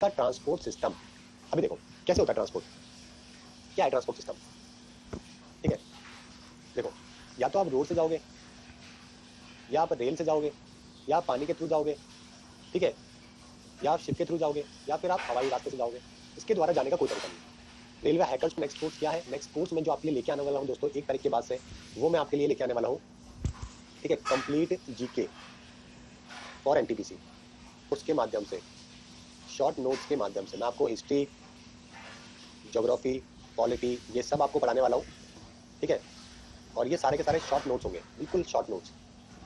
आपका transport system, अभी देखो कैसे होता है ट्रांसपोर्ट, क्या है ट्रांसपोर्ट सिस्टम, ठीक है। देखो या तो आप रोड से जाओगे, या आप रेल से जाओगे, या आप पानी के थ्रू जाओगे, ठीक है, या आप शिप के थ्रू जाओगे, या फिर आप हवाई रास्ते से जाओगे। इसके द्वारा जाने का कोई तरीका नहीं। रेलवे हैकर्स नेक्स्ट कोर्स क्या है, नेक्स्ट कोर्स में जो आपके लिए लेके आने वाला हूँ दोस्तों 1 तारीख के बाद से, वो मैं आपके लिए लेके आने वाला हूँ, ठीक है, कंप्लीट जीके और एनटीपीसी। उसके माध्यम से, शॉर्ट नोट्स के माध्यम से मैं आपको हिस्ट्री, ज्योग्राफी, पॉलिटी, ये सब आपको पढ़ाने वाला हूँ, ठीक है। और ये सारे के सारे शॉर्ट नोट्स होंगे, बिल्कुल शॉर्ट नोट्स,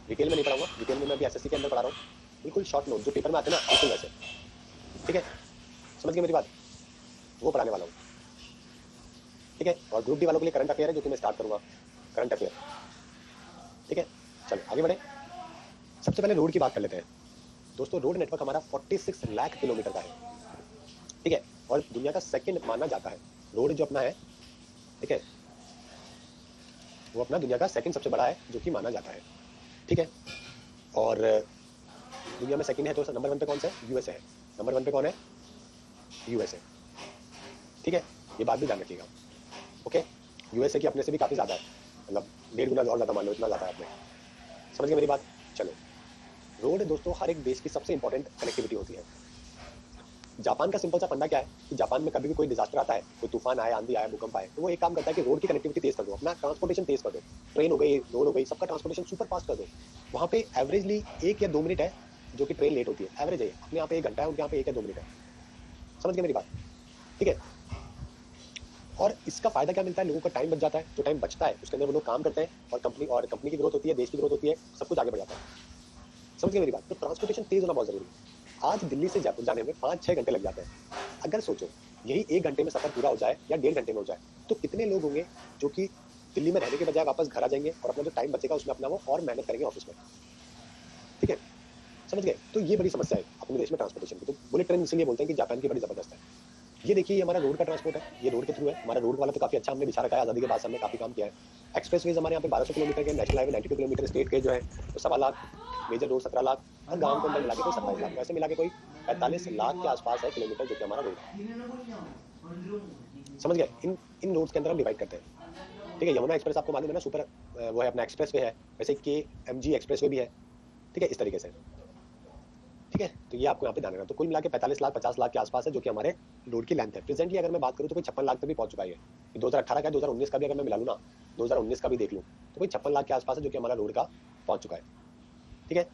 डिटेल में नहीं पढ़ाऊंगा, डिटेल में मैं भी एसएससी के अंदर पढ़ा रहा हूँ, बिल्कुल शॉर्ट नोट जो पेपर में आते हैं ना, बिल्कुल वैसे, ठीक है, समझ गए मेरी बात, वो पढ़ाने वाला हूँ, ठीक है। और ग्रुप डी वालों के लिए करंट अफेयर है जो कि मैं स्टार्ट करूंगा, करंट अफेयर, ठीक है। चलो आगे बढ़े। सबसे पहले रोड की बात कर लेते हैं दोस्तों। रोड नेटवर्क हमारा 46 लाख किलोमीटर का है, ठीक है, और दुनिया का सेकंड माना जाता है रोड जो अपना है, ठीक है, वो अपना दुनिया का सेकंड सबसे बड़ा है जो कि माना जाता है, ठीक है। और दुनिया में सेकंड है तो नंबर 1 पे कौन सा है, यूएसए है। नंबर 1 पे कौन है, यूएसए, ठीक है, ये बात भी ध्यान रखिएगा, ओके। यूएसए की अपने से भी काफी ज्यादा है, मतलब 1.5 गुना और ज्यादा मान लो, इतना ज्यादा है अपने, समझ गए मेरी बात। चलो, रोड दोस्तों हर एक देश की सबसे इंपॉर्टेंट कनेक्टिविटी होती है। जापान का सिंपल सा फंडा क्या है कि जापान में कभी भी कोई डिजास्टर आता है, कोई तूफान आया, आंधी आया, भूकंप आए, तो वो एक काम करता है कि रोड की कनेक्टिविटी तेज कर दो, अपना ट्रांसपोर्टेशन तेज कर दो, ट्रेन हो गई, रोड हो गई, सबका ट्रांसपोर्टेशन सुपर फास्ट कर दो। वहाँ पे एवरेजली 1 या 2 मिनट है जो कि ट्रेन लेट होती है, एवरेज है, अपने यहाँ पे 1 घंटा है, उनके यहाँ पे 1 या 2 मिनट है, समझ गए मेरी बात, ठीक है। और इसका फायदा क्या मिलता है, लोगों का टाइम बच जाता है, जो टाइम बचता है उसके अंदर वो लोग काम करते हैं, और कंपनी की ग्रोथ होती है, देश की ग्रोथ होती है, सब कुछ आगे बढ़ जाता है, समझ गए मेरी बात। तो ट्रांसपोर्टेशन तेज होना बहुत जरूरी है। आज दिल्ली से जयपुर जाने में 5-6 घंटे लग जाते हैं। अगर सोचो यही 1 घंटे में सफर पूरा हो जाए या 1.5 घंटे में हो जाए, तो कितने लोग होंगे जो कि दिल्ली में रहने के बजाय वापस घर आ जाएंगे और अपना जो टाइम बचेगा उसमें अपना वो और मेहनत करेंगे ऑफिस में, ठीक है, समझ गए। तो ये बड़ी समस्या है अपने देश में ट्रांसपोर्टेशन की। तो बुलेट ट्रेन इसीलिए बोलते हैं कि जापान की बड़ी जबरदस्त है। ये देखिए, ये हमारा रोड का ट्रांसपोर्ट है, ये रोड के थ्रू है, हमारा रोड वाला तो काफी अच्छा हमने बिछा रखा है, आजादी के बाद हमने काफी काम किया है। एक्सप्रेसवेज हमारे यहाँ पे 1200 किलोमीटर के, नेशनल हाईवे 92 किलोमीटर, स्टेट के जो है तो 1.25 लाख, मेजर रोड 17 लाख, और गांव के अंदर मिला के कोई 27 लाख, वैसे मिला के कोई 45 लाख के आसपास है किलोमीटर जो कि हमारा रोड है, समझ गए। इन रोड्स के अंदर हम डिवाइड करते हैं, ठीक है। यमुना एक्सप्रेस आपको मालूम है ना, सुपर वो है अपना एक्सप्रेस वे है, वैसे KMG एक्सप्रेस वे भी है, ठीक है, इस तरीके से, ठीक है। तो ये आपको यहाँ पे ध्यान रखना। तो कुल मिला के 45 लाख 50 लाख के आसपास है जो कि हमारे रोड की लेंथ है। प्रेजेंटली अगर मैं बात करूँ तो कोई 56 लाख तक भी पहुंच चुका है। 2018 का, 2019 का भी अगर मैं मिला लूँ ना, 2019 का भी देख लूँ, तो कोई 56 लाख के आसपास है जो कि हमारा रोड का पहुंच चुका है, ठीक है,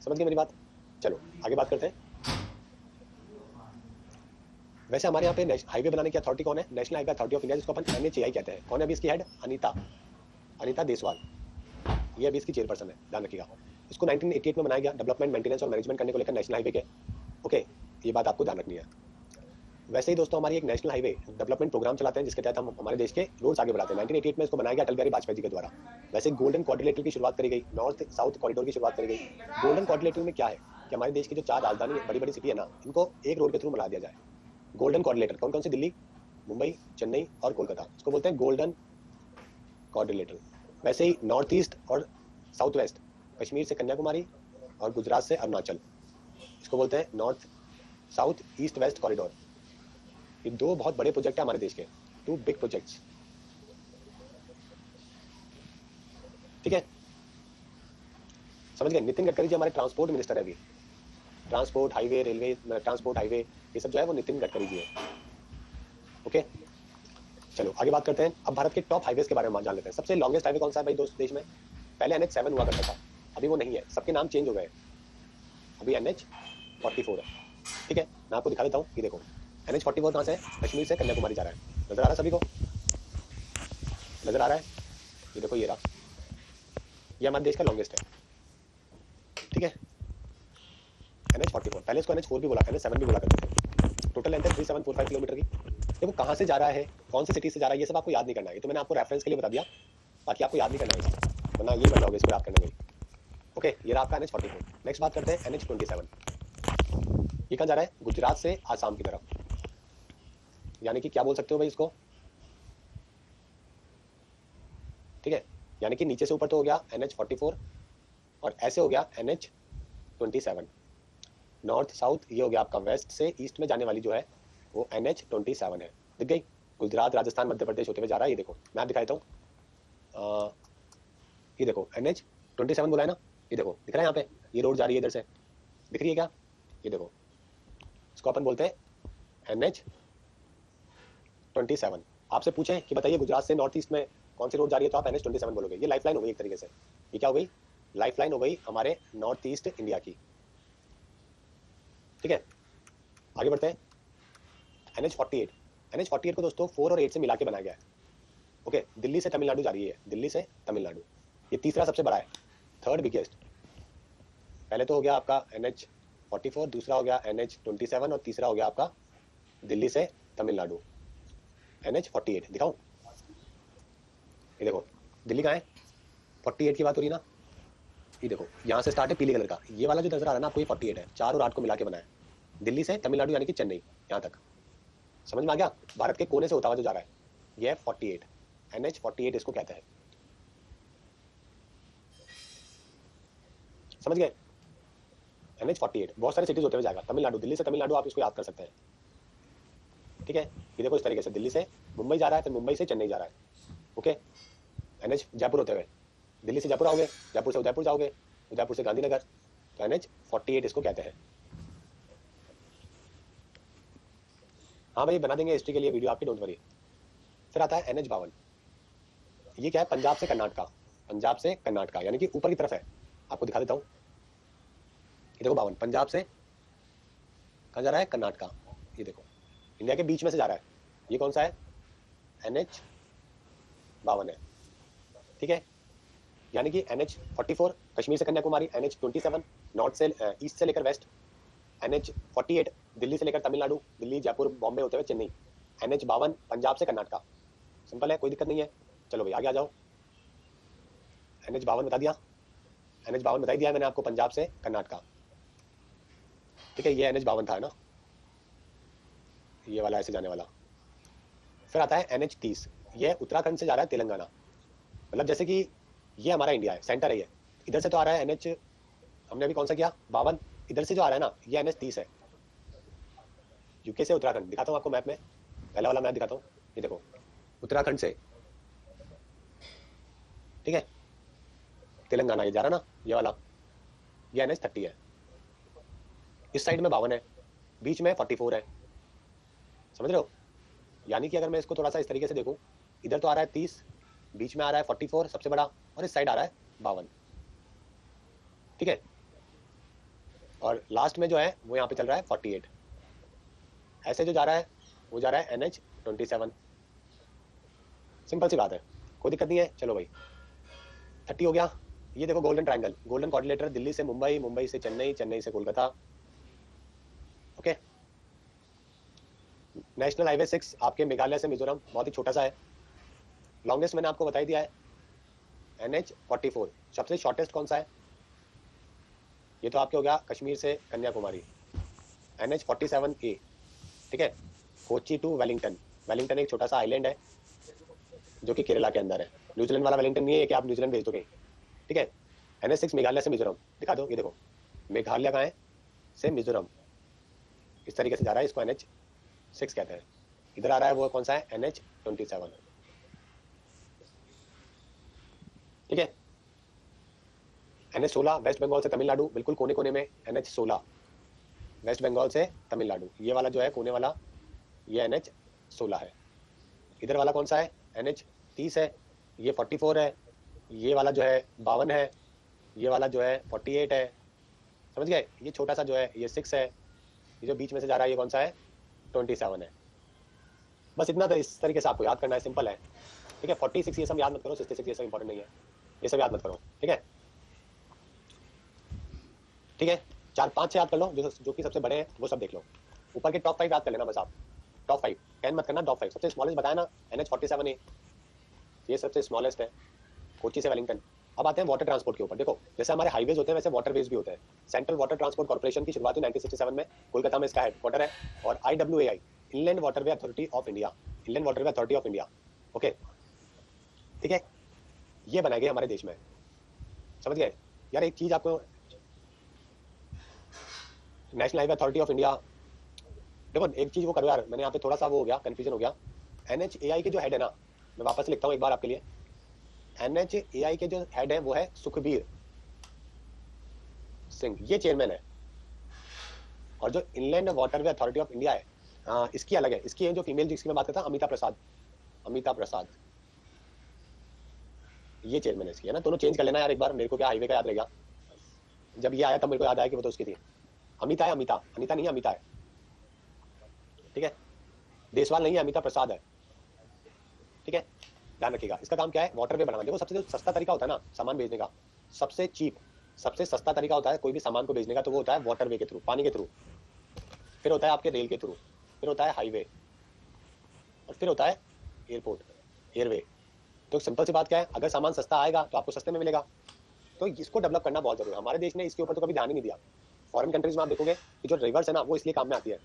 समझ गए मेरी बात। चलो आगे बात करते हैं। वैसे हमारे यहाँ पे हाईवे बनाने की अथॉरिटी कौन है, national highway authority of India, जिसको अपन NHAI कहते हैं। कौन है अभी इसकी हेड, अनीता देसवाल, ये अभी इसकी चेयरपर्सन है, ध्यान रखिएगा। इसको 1988 में बनाया गया, डेवलपमेंट, मेंटेनेंस और मैनेजमेंट करने को लेकर नेशनल हाईवे के, ओके, ये बात आपको ध्यान रखनी है। वैसे ही दोस्तों हमारी एक नेशनल हाईवे डेवलपमेंट प्रोग्राम चलाते हैं जिसके तहत हम हमारे देश के रोड्स आगे बढ़ाते हैं। 1988 में इसको बनाया गया अटल बिहारी वाजपेयी जी के द्वारा। वैसे गोल्डन क्वाड्रिलेटरल की शुरुआत करी गई, नॉर्थ साउथ कॉरिडोर की शुरुआत करी गई। गोल्डन क्वाड्रिलेटरल में क्या है कि हमारे देश की जो 4 राजधानी बड़ी बड़ी सिटी है ना, इनको एक रोड के थ्रू मिला दिया जाए। गोल्डन क्वाड्रिलेटरल कौन कौन सी, दिल्ली, मुंबई, चेन्नई और कोलकाता, इसको बोलते हैं गोल्डन क्वाड्रिलेटरल। वैसे ही नॉर्थ ईस्ट और साउथ वेस्ट, कश्मीर से कन्याकुमारी और गुजरात से अरुणाचल, इसको बोलते हैं north south east west corridor. ये 2 बहुत बड़े प्रोजेक्ट है हमारे देश के, 2 बिग प्रोजेक्ट्स, ठीक है, समझ गए। नितिन गडकरी जी हमारे ट्रांसपोर्ट मिनिस्टर है अभी, transport, highway, railway, transport, highway, ये सब जो है वो नितिन गडकरी जी है, ओके। चलो आगे बात करते हैं। अब भारत के टॉप हाईवेज के बारे में जान लेते हैं। सबसे लॉन्गेस्ट हाईवे कौन सा है भाई दोस्त देश में, पहले NH7 हुआ करता था, अभी वो नहीं है, सबके नाम चेंज हो गए, अभी NH44 है, ठीक है। मैं आपको दिखा देता हूँ, ये देखो NH44 कहाँ से है, कश्मीर से कन्याकुमारी जा रहा है, नजर आ रहा है सभी को, नजर आ रहा है, ये देखो, ये रहा, ये हमारे देश का लॉन्गेस्ट है, ठीक है, NH44। पहले इसको NH4 भी बोला, NH7 भी बोला करते थे। टोटल लेंथ है 3745 किलोमीटर की। देखो कहाँ से जा रहा है, कौन सी सिटी से जा रहा है, ये सब आपको याद नहीं करना है, ये तो मैंने आपको रेफरेंस के लिए बता दिया, बाकी आपको याद नहीं करना है, वरना ये बन जाओगे इसको याद करने में, ओके। ये रहा आपका NH44। नेक्स्ट बात करते हैं NH27। ये कहाँ जा रहा है, गुजरात से आसाम की तरफ, यानी कि क्या बोल सकते हो भाई इसको, ठीक है, यानी कि नीचे से ऊपर तो हो गया NH44 और ऐसे हो गया NH27, नॉर्थ साउथ ये हो गया आपका वेस्ट से ईस्ट में जाने वाली जो है वो NH27 है। दिख गई? गुजरात, राजस्थान, मध्य प्रदेश होते हुए जा रहा है। ये देखो मैप दिखा देता हूँ, ये देखो NH27 बोला है ना, ये देखो दिख रहा है यहाँ पे, ये रोड जा रही है इधर से, दिख रही है क्या? ये देखो, इसको अपन बोलते हैं NH27। आपसे पूछें कि बताइए गुजरात से नॉर्थ ईस्ट में कौन सी रोड जा रही है, तो आप NH27 बोलोगे। ये लाइफ लाइन हो गई एक तरीके से। ये क्या हो गई? लाइफ लाइन हो गई हमारे नॉर्थ ईस्ट इंडिया की। ठीक है, आगे बढ़ते हैं। NH48 को दोस्तों 4 और 8 से मिला के बनाया गया है। ओके, दिल्ली से तमिलनाडु जा रही है, दिल्ली से तमिलनाडु। ये तीसरा सबसे बड़ा है, थर्ड बिगेस्ट। पहले तो हो गया आपका NH44, दूसरा हो गया NH27 और तीसरा हो गया आपका दिल्ली से तमिलनाडु NH48। दिखाऊं? ये देखो दिल्ली कहाँ है, 48 की बात हो रही ना। ये देखो यहाँ से स्टार्ट है पीले कलर का, ये वाला जो नजर आ रहा है ना आपको, ये 48 है। 4 और 8 को मिला के बनाया है, दिल्ली से तमिलनाडु यानी कि चेन्नई यहाँ तक। समझ में आ गया? भारत के कोने से होता हुआ जो जा रहा है ये है 48, NH48 इसको कहते हैं। समझ गए? NH48 बहुत सारे सिटीज होते हुए जाएगा, तमिलनाडु, दिल्ली से तमिलनाडु आप इसको याद कर सकते हैं। ठीक है, ये देखो इस तरीके से दिल्ली से मुंबई जा रहा है, फिर मुंबई से चेन्नई जा रहा है। ओके, NH जयपुर होते हुए, दिल्ली से जयपुर आओगे, जयपुर से उदयपुर जाओगे, उदयपुर से गांधीनगर, तो NH48 इसको कहते हैं। हाँ भाई बना देंगे हिस्ट्री के लिए वीडियो आपकी, डोंट वरी। फिर आता है NH52। ये क्या है? पंजाब से कर्नाटका, पंजाब से कर्नाटका यानी कि ऊपर की तरफ है। आपको दिखा देता हूँ, ये देखो 52 पंजाब से कहाँ जा रहा है? कर्नाटका। ये देखो इंडिया के बीच में से जा रहा है। ये कौन सा है? NH52 है। ठीक है, यानी कि NH44 कश्मीर से कन्याकुमारी, NH27 नॉर्थ से ईस्ट से लेकर वेस्ट, NH48 दिल्ली से लेकर तमिलनाडु, दिल्ली जयपुर बॉम्बे होते हुए चेन्नई, NH52 पंजाब से कर्नाटका। सिंपल है, कोई दिक्कत नहीं है। चलो भाई आगे आ जाओ। NH52 बता दिया, NH52 बता दिया मैंने आपको, पंजाब से कर्नाटका। ठीक है, ये NH52 था ना, ये वाला ऐसे जाने वाला। फिर आता है NH30, ये उत्तराखंड से जा रहा है तेलंगाना। मतलब जैसे कि ये हमारा इंडिया है, सेंटर है ये, इधर से तो आ रहा है NH, हमने अभी कौन सा किया 52, इधर से जो आ रहा है ना ये NH30 है, यूके से उत्तराखंड। दिखाता हूँ आपको मैप में, पहला वाला मैप दिखाता हूँ। ये देखो उत्तराखंड से, ठीक है, तेलंगाना ये जा रहा ना, ये वाला, ये NH30 है। इस साइड में 52 है, बीच में 44 है। समझ रहे हो? यानी कि अगर मैं इसको थोड़ा सा इस तरीके से देखूं, इधर तो आ रहा है 30, बीच में आ रहा है 44 सबसे बड़ा, और इस साइड आ रहा है 52। ठीक है, और लास्ट में जो है वो यहाँ पे चल रहा है 48। ऐसे जो जा रहा है वो जा रहा है NH27। सिंपल सी बात है, कोई दिक्कत नहीं है। चलो भाई 30 हो गया। ये देखो golden triangle, golden coordinator, Delhi से मुंबई, मुंबई से चेन्नई, चेन्नई से कोलकाता। ओके, नेशनल हाईवे 6 आपके मेघालय से मिजोरम, बहुत ही छोटा सा है। लॉन्गेस्ट मैंने आपको बता ही दिया है NH44। सबसे शॉर्टेस्ट कौन सा है? ये तो आपके हो गया कश्मीर से कन्याकुमारी, NH47A। ठीक है, कोची टू वेलिंगटन, वेलिंगटन एक छोटा सा आइलैंड है जो कि केरला के अंदर है। न्यूजीलैंड वाला वेलिंगटन नहीं है कि आप न्यूजीलैंड भेज दोगे। ठीक है, NH6 मेघालय से मिजोरम। दिखा दो, ये देखो मेघालय कहाँ है? से मिजोरम, इस तरीके से जा रहा है, इसको NH6 कहते हैं। इधर आ रहा है वो कौन सा है? NH27। ठीक है, NH16 वेस्ट बंगाल से तमिलनाडु, बिल्कुल कोने कोने में NH16 वेस्ट बंगाल से तमिलनाडु। ये वाला जो है कोने वाला, ये NH16 है। इधर वाला कौन सा है? NH30 है, ये 44 है। ये वाला जो है 52 है, ये वाला जो है 48 है। समझ गए? ये छोटा सा जो है ये 6 है, ये जो बीच में से जा रहा है ये कौन सा है? 27 है। बस इतना तो इस तरीके से आपको याद करना है, सिंपल है। ठीक है, 46 ये सब याद मत करो, 66 ये सब इंपॉर्टेंट नहीं है, ये सब याद मत करो। ठीक है, ठीक है, 4-5 से याद कर लो, जो कि सबसे बड़े हैं वो सब देख लो। ऊपर के टॉप 5 याद कर लेना बस आप, टॉप 5, 10 मत करना, टॉप 5। सबसे स्मॉलेस्ट बताया ना NH47A, ये सबसे स्मॉलेस्ट है, कोची से वेलिंगटन। अब आते हैं वाटर ट्रांसपोर्ट के ऊपर। देखो जैसे हमारे हाईवेज होते हैं वैसे वाटरवेज भी होते हैं। सेंट्रल वाटर ट्रांसपोर्ट कॉर्पोरेशन की शुरुआत हुई 1967 में, कोलकाता में इसका हेडक्वार्टर है। और IWAI, inland waterway authority of India, inland waterway authority of India. Okay, ठीक है, ये बनाए गए हमारे देश में। समझ गए? यार एक चीज आपको, national highway authority of India, देखो एक चीज वो करो यार, मैंने यहाँ पे थोड़ा सा वो हो गया, कंफ्यूजन हो गया। NHAI के जो हेड है ना, मैं वापस से लिखता हूँ एक बार आपके लिए। NHAI के जो हेड है वो है सुखबीर सिंह, ये चेयरमैन है। और जो inland waterway authority of India है, इसकी अलग है, इसकी है जो फीमेल जिसकी मैं बात करता हूँ, अमिता प्रसाद, अमिता प्रसाद, ये चेयरमैन है इसकी, है ना। दोनों चेंज कर लेना यार एक बार, मेरे को क्या हाईवे का याद रहेगा, जब ये आया तब मेरे को याद आया कि वो तो उसकी थी। अमिता है, अमिता, अनिता नहीं है, अमिता है, ठीक है। देसवाल नहीं है, अमिता प्रसाद है, ठीक है, ध्यान रखिएगा। इसका काम क्या है, वाटरवे बनाना। देखो सबसे जो सस्ता तरीका होता है ना सामान भेजने का, सबसे चीप, सबसे सस्ता तरीका होता है कोई भी सामान को भेजने का, तो वो होता है वाटरवे के थ्रू, पानी के थ्रू। फिर होता है आपके रेल के थ्रू, फिर होता है हाईवे, और फिर होता है एयरपोर्ट, एयरवे। तो सिंपल सी बात क्या है, अगर सामान सस्ता आएगा तो आपको सस्ते में मिलेगा, तो इसको डेवलप करना बहुत जरूरी है। हमारे देश ने इसके ऊपर तो कभी ध्यान ही नहीं दिया। फॉरेन कंट्रीज में आप देखोगे कि जो रिवर्स है ना, वो इसलिए काम में आती है,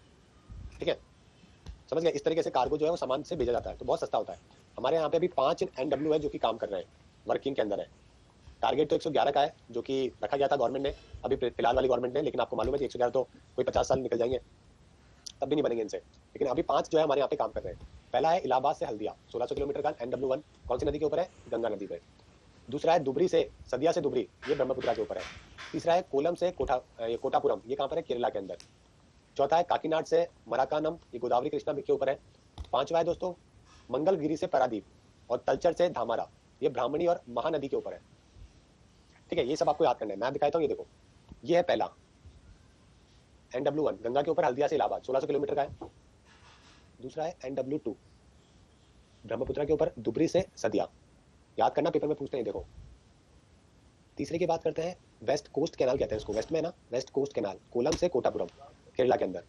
ठीक है, समझ गए। इस तरीके से कार्गो जो है वो सामान से भेजा जाता है, तो बहुत सस्ता होता है। हमारे यहाँ पे अभी 5 NW है जो कि काम कर रहे हैं, वर्किंग के अंदर है। टारगेट तो 111 का है जो कि रखा गया था गवर्नमेंट ने, अभी फिलहाल वाली गवर्नमेंट ने, लेकिन आपको मालूम है कि 111 तो कोई 50 साल निकल जाएंगे तब भी नहीं बनेंगे इनसे। लेकिन अभी 5 जो है हमारे यहाँ पे काम कर रहे हैं। पहला है इलाहाबाद से हल्दिया, 1600 किलोमीटर का NW1, कौन सी नदी के ऊपर है, गंगा नदी पे। दूसरा है दुबरी से, सदिया से दुबरी, ये ब्रह्मपुत्रा के ऊपर है। तीसरा है कोलम से कोटापुरम, ये कहाँ पर है, केरला के अंदर। चौथा है काकीनाड से मराकानम, ये गोदावरी कृष्णा के ऊपर है। पांचवा है दोस्तों मंगलगिरी से पारादीप, और तलचर से धामारा, ये ब्राह्मणी और महानदी के ऊपर है, ठीक है। ये सब आपको याद करना है, मैं दिखाता हूँ। ये देखो, ये है पहला NW1, गंगा के ऊपर हल्दिया से इलाहाबाद, 1600 किलोमीटर का है। दूसरा है NW2, ब्रह्मपुत्रा के ऊपर दुबरी से सदिया, याद करना, पेपर में पूछते हैं, देखो। तीसरे की बात करते हैं, वेस्ट कोस्ट कैनाल कहते हैं इसको, वेस्ट में है ना, वेस्ट कोस्ट कैनाल, कोलम से कोटापुरम, केरला के अंदर।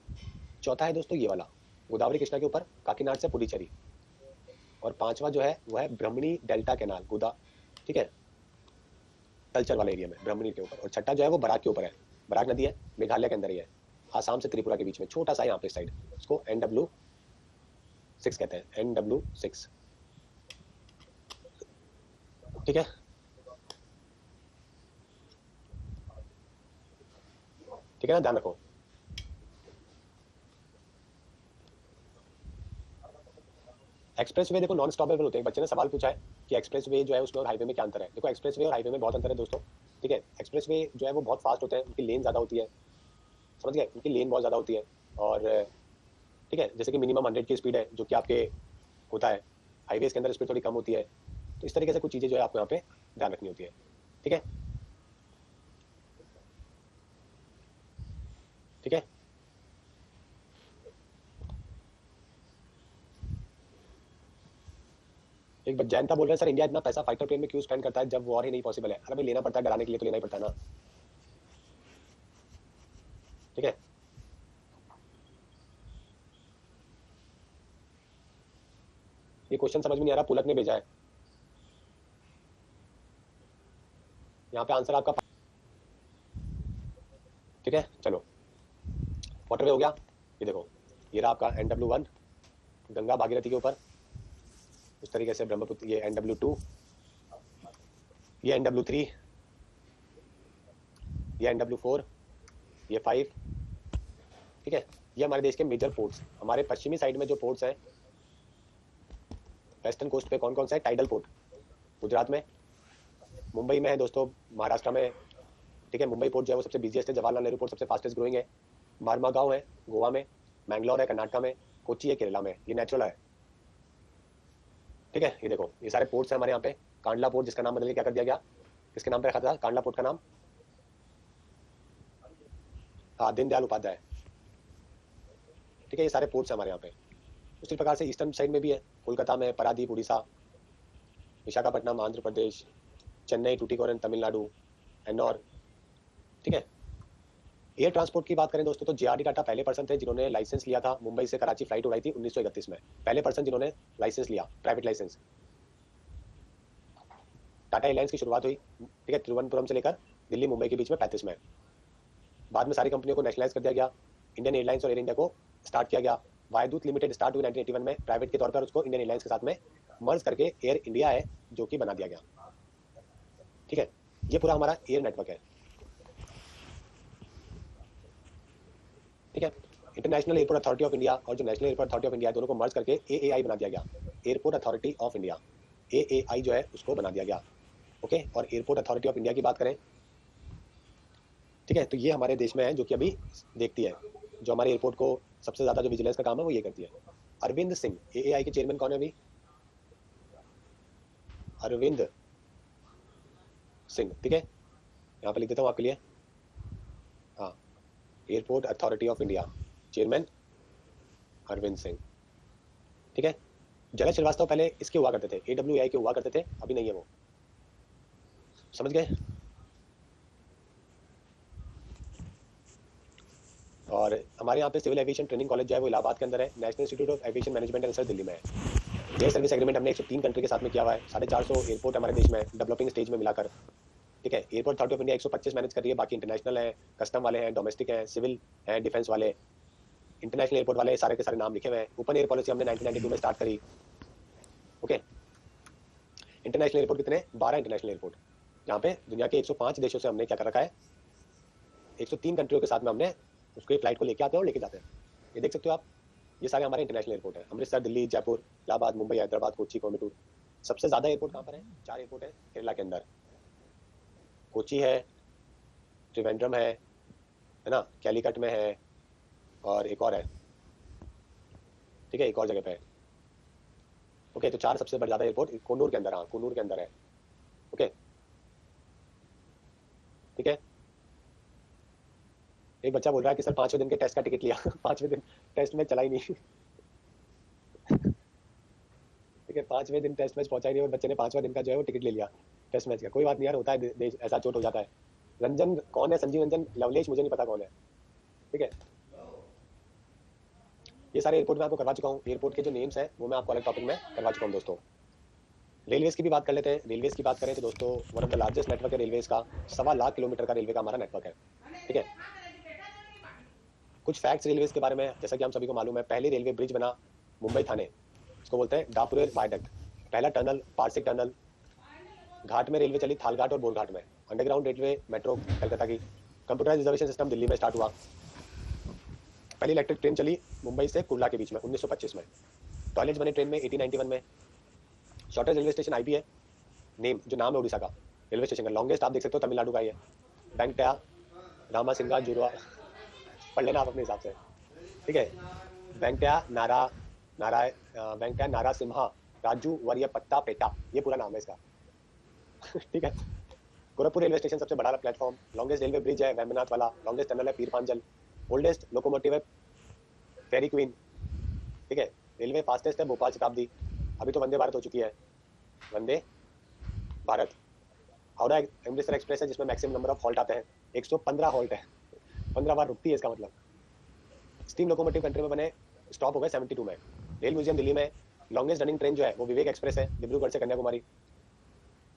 चौथा है दोस्तों ये वाला, गोदावरी कृष्णा के ऊपर काकीनाड से पुडुचेरी। और पांचवा जो है वो है ब्रह्मणी डेल्टा कैनाल, गोदा, ठीक है, तलचर वाले एरिया में, ब्रह्मणी के ऊपर। और छठा जो है वो बराक के ऊपर है, बराक नदी है, मेघालय के अंदर ही है, आसाम से त्रिपुरा के बीच में, छोटा सा यहाँ पे साइड, इसको NW6 कहते हैं, NW6, ठीक है, ठीक है ना, ध्यान रखो। एक्सप्रेस वे देखो नॉन स्टॉपेबल होते हैं। बच्चे ने सवाल पूछा है कि एक्सप्रेस वे जो है उसमें और हाईवे में क्या अंतर है। देखो एक्सप्रेस वे और हाईवे में बहुत अंतर है दोस्तों, ठीक है। एक्सप्रेस वे जो है वो बहुत फास्ट होते हैं, उनकी लेन ज़्यादा होती है, समझ गए, उनकी लेन बहुत ज़्यादा होती है, और ठीक है, जैसे कि मिनिमम 100 की स्पीड है जो कि आपके होता है, हाईवेज के अंदर स्पीड थोड़ी कम होती है। तो इस तरीके से कुछ चीज़ें जो है आपको यहाँ पे ध्यान रखनी होती है, ठीक है, ठीक है। एक जयंता बोल रहे हैं सर, इंडिया इतना पैसा फाइटर प्लेन में क्यों स्पेंड करता है जब वॉर ही नहीं पॉसिबल है। अरे भाई लेना पड़ता है, डराने के लिए तो लेना ही पड़ता है ना, ठीक है। ये क्वेश्चन समझ में नहीं आ रहा, पुलक ने भेजा है, यहाँ पे आंसर आपका, ठीक है। चलो वाटरवे हो गया, ये देखो, ये रहा आपका NW1, गंगा भागीरथी के ऊपर, उस तरीके से ब्रह्मपुत्र, ये NW2, ये NW3, ये NW4, ये 5, ठीक है। ये हमारे देश के मेजर पोर्ट्स, हमारे पश्चिमी साइड में जो पोर्ट्स हैं वेस्टर्न कोस्ट पे, कौन कौन सा है, टाइडल पोर्ट गुजरात में, मुंबई में है दोस्तों, महाराष्ट्र में, ठीक है। मुंबई पोर्ट जो है वो सबसे बिजिएस्ट है, जवाहरलाल नेहरू पोर्ट सबसे फास्टेस्ट ग्रोइंग है। मारमागांव है गोवा में, मैंगलोर है कर्नाटका में, कोची है केरला में, ये नेचुरल है, ठीक है। ये देखो ये सारे पोर्ट्स हैं हमारे यहाँ पे। कांडला पोर्ट जिसका नाम बदल के क्या कर दिया गया, किसके नाम पे रखा था कांडला पोर्ट का नाम, हाँ, दीनदयाल उपाध्याय, ठीक है। ये सारे पोर्ट्स हैं हमारे यहाँ पे। उसी प्रकार से ईस्टर्न साइड में भी है, कोलकाता में पारादीप उड़ीसा, विशाखापट्टनम आंध्र प्रदेश, चेन्नई टूटिकोरिन तमिलनाडु, एन्नौर, ठीक है। एयर ट्रांसपोर्ट की बात करें दोस्तों तो JRD टाटा पहले पर्सन थे जिन्होंने लाइसेंस लिया था, मुंबई से कराची फ्लाइट उड़ाई थी 1931 में, पहले पर्सन जिन्होंने लाइसेंस लिया, प्राइवेट लाइसेंस। टाटा एयरलाइंस की शुरुआत हुई, ठीक है, तिरुवनंतपुरम से लेकर दिल्ली मुंबई के बीच में 35 में। बाद में सारी कंपनियों को नेशनलाइज कर दिया गया, इंडियन एयरलाइंस और एयर इंडिया को स्टार्ट किया गया। वायुदूत लिमिटेड स्टार्ट हुई 1981 में, प्राइवेट के तौर पर उसको इंडियन एयरलाइंस के साथ में मर्ज करके एयर इंडिया है जो कि बना दिया गया, ठीक है। ये पूरा हमारा एयर नेटवर्क है। ठीक है। International airport authority of India और जो national airport authority of India दोनों को मर्ज करके AAI बना दिया गया, airport authority of India. AAI जो है उसको बना दिया गया। ओके, और एयरपोर्ट अथॉरिटी ऑफ इंडिया की बात करें, ठीक है, तो ये हमारे देश में है जो कि अभी देखती है, जो हमारे एयरपोर्ट को सबसे ज्यादा जो विजिलेंस का काम है वो ये करती है। अरविंद सिंह AAI के चेयरमैन कौन है अभी? अरविंद सिंह, ठीक है, यहाँ पे लिख देता हूँ आपके लिए। हाँ, airport authority of India chairman Arvind Singh, ठीक है। जलज श्रीवास्तव पहले इसके हुआ करते थे, AWAI के हुआ करते थे, अभी नहीं है वो, समझ गए। और हमारे यहाँ पे सिविल एविएशन ट्रेनिंग कॉलेज जो है वो इलाहाबाद के अंदर है, national institute of aviation management and research Delhi में है। एयर सर्विस एग्रीमेंट हमने 103 कंट्री के साथ में किया हुआ है। 450 एयरपोर्ट हमारे देश में डेवलपिंग स्टेज में मिलाकर, ठीक है। Airport authority of India 125 manage कर रही है, बाकी इंटरनेशनल है, कस्टम वाले हैं, डोमेस्टिक हैं, सिविल हैं, डिफेंस वाले, इंटरनेशनल एयरपोर्ट वाले सारे के सारे नाम लिखे हुए हैं। ओपन एयर पॉलिसी हमने 1992 में स्टार्ट करी। ओके, इंटरनेशनल एयरपोर्ट कितने? 12 इंटरनेशनल एयरपोर्ट, जहाँ पे दुनिया के 105 देशों से हमने क्या कर रखा है, 103 कंट्रियों के साथ में हमने उसके फ्लाइट को लेके आते हैं और लेके जाते हैं। ये देख सकते हो आप, ये सारे हमारे इंटरनेशनल एयरपोर्ट है। अमृतसर, दिल्ली, जयपुर, इलाहाबाद, मुंबई, हैदराबाद, कोची, कोयम्बटूर। सबसे ज्यादा एयरपोर्ट कहाँ पर है? 4 एयरपोर्ट है केरला के अंदर, कोची है, त्रिवेंद्रम है ना, कैलीकट में है, और एक और है, ठीक है, एक और जगह पे है। ओके, तो 4 सबसे ज्यादा एयरपोर्ट कूनूर के अंदर, हाँ कूनूर के अंदर है। ओके, ठीक है। एक बच्चा बोल रहा है कि सर 5वें दिन के टेस्ट का टिकट लिया 5वें दिन टेस्ट में चला ही नहीं ठीक है, 5वें दिन टेस्ट मैच पहुंचा ही नहीं और बच्चे ने 5वां दिन का जो है वो टिकट ले लिया टेस्ट मैच का। कोई बात नहीं यार, होता है देश, ऐसा चोट हो जाता है। रंजन कौन है? संजीव रंजन, लवलेश मुझे नहीं पता कौन है, ठीक है। ये सारे एयरपोर्ट में आपको करवा चुका हूँ। एयरपोर्ट के जो नेम्स हैं वो मैं आपको अलग टॉपिक में करवा चुका हूँ दोस्तों। रेलवेज की भी बात कर लेते हैं। रेलवेज की बात करें तो दोस्तों one of the largest network है रेलवेज का, 1.25 लाख किलोमीटर का रेलवे का हमारा नेटवर्क है, ठीक है। कुछ फैक्ट्स रेलवेज के बारे में, जैसा कि हम सभी को मालूम है, पहली रेलवे ब्रिज बना मुंबई थाने, उसको बोलते हैं डापुरेल वायडक्ट। पहला टनल पारसिक टनल, घाट में रेलवे चली थालघाट और बोरघाट में। अंडरग्राउंड रेलवे मेट्रो कलकत्ता की। कंप्यूटराइज रिजर्वेशन सिस्टम दिल्ली में स्टार्ट हुआ। पहली इलेक्ट्रिक ट्रेन चली मुंबई से कुर्ला के बीच में 1925 में। टॉयलेट्स बने ट्रेन में 1891 में। शॉर्टेस्ट रेलवे स्टेशन IB है, नेम जो नाम है उड़ीसा का रेलवे स्टेशन का। लॉन्गेस्ट आप देख सकते हो तमिलनाडु का ही है, बैंकटा रामा सिंगा जुड़वा, पढ़ लेना आप अपने हिसाब से, ठीक है। वेंकटया नारा सिम्हा राजू वर्य पट्टा पेटा, ये पूरा नाम है इसका ठीक है। गोरखपुर रेलवे स्टेशन सबसे बड़ा प्लेटफॉर्म। लॉन्गेस्ट रेलवे ब्रिज है वैम्बनाथ वाला। लॉन्गेस्ट टनल है पीरपांजल। ओल्डेस्ट लोकोमोटिव है फेरी क्वीन, ठीक है। रेलवे फास्टेस्ट है भोपाल शताब्दी। अभी तो वंदे भारत हो चुकी है, वंदे भारत। हावड़ा अमृतसर एक्सप्रेस है जिसमें मैक्सिमम नंबर ऑफ हॉल्ट आते हैं, 115 हॉल्ट है, 15 बार रुकती है इसका मतलब। स्टीम लोकोमोटिव कंट्री में बने स्टॉप हो गए 72 में। रेल म्यूजियम दिल्ली में। लॉन्गेस्ट रनिंग ट्रेन जो है वो विवेक एक्सप्रेस है, डिब्रूगढ़ से कन्याकुमारी।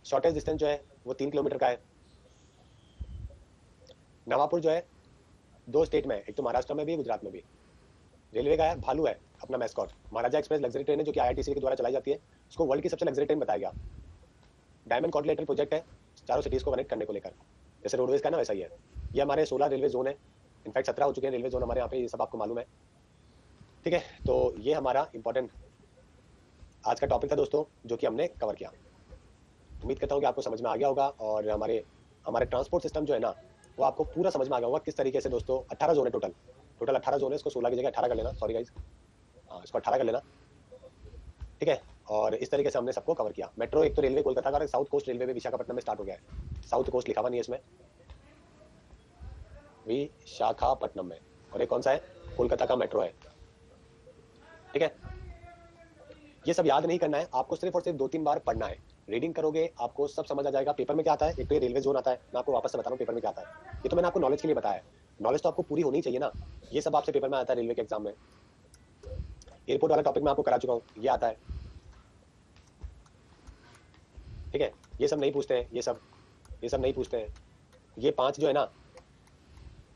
शॉर्टेस्ट डिस्टेंस जो है वो 3 किलोमीटर का है। नवापुर जो है 2 स्टेट में, एक तो महाराष्ट्र में भी, गुजरात में भी। रेलवे का है भालू है अपना मैस्कॉट। महाराजा एक्सप्रेस लग्जरी ट्रेन है जो कि IRTC के द्वारा चलाई जाती है, उसको वर्ल्ड की सबसे लग्जरी ट्रेन बताया गया। डायमंड कॉन्टिनेंटल प्रोजेक्ट है चारों सिटीज को कनेक्ट करने को लेकर, जैसे रोडवेज का ना वैसा ही है। ये हमारे 16 रेलवे जोन है, इनफैक्ट 17 हो चुके हैं रेलवे जोन हमारे यहाँ पे, ये सब आपको मालूम है, ठीक है। तो ये हमारा इंपॉर्टेंट आज का टॉपिक था दोस्तों जो कि हमने कवर किया। उम्मीद करता हूँ कि आपको समझ में आ गया होगा और हमारे ट्रांसपोर्ट सिस्टम जो है ना वो आपको पूरा समझ में आ गया होगा किस तरीके से दोस्तों। 18 जोन है टोटल 18 जोन है, इसको 16 की जगह 18 कर लेना, सॉरी गाइज, इसको 18 कर लेना, ठीक है। और इस तरीके से हमने सबको कवर किया। मेट्रो एक तो रेलवे कोलकाता का, साउथ कोस्ट रेलवे भी विशाखापट्टनम में स्टार्ट हो गया है। साउथ कोस्ट लिखा हुआ नहीं है इसमें, विशाखापट्टनम में। और एक कौन सा है? कोलकाता का मेट्रो है, ठीक है। ये सब याद नहीं करना है आपको, सिर्फ और सिर्फ 2-3 बार पढ़ना है। रीडिंग करोगे आपको सब समझ आ जाएगा। पेपर में क्या आता है? एक तो ये रेलवे जोन आता है, मैं आपको वापस से बता रहा हूँ पेपर में क्या आता है। ये तो मैंने आपको नॉलेज के लिए बताया है, नॉलेज तो आपको पूरी होनी चाहिए ना। ये सब आपसे पेपर में आता है रेलवे के एग्जाम में। एयरपोर्ट वाला टॉपिक मैं आपको करा चुका हूँ, ये आता है, ठीक है। ये सब नहीं पूछते हैं, ये सब नहीं पूछते हैं। ये 5 जो है ना,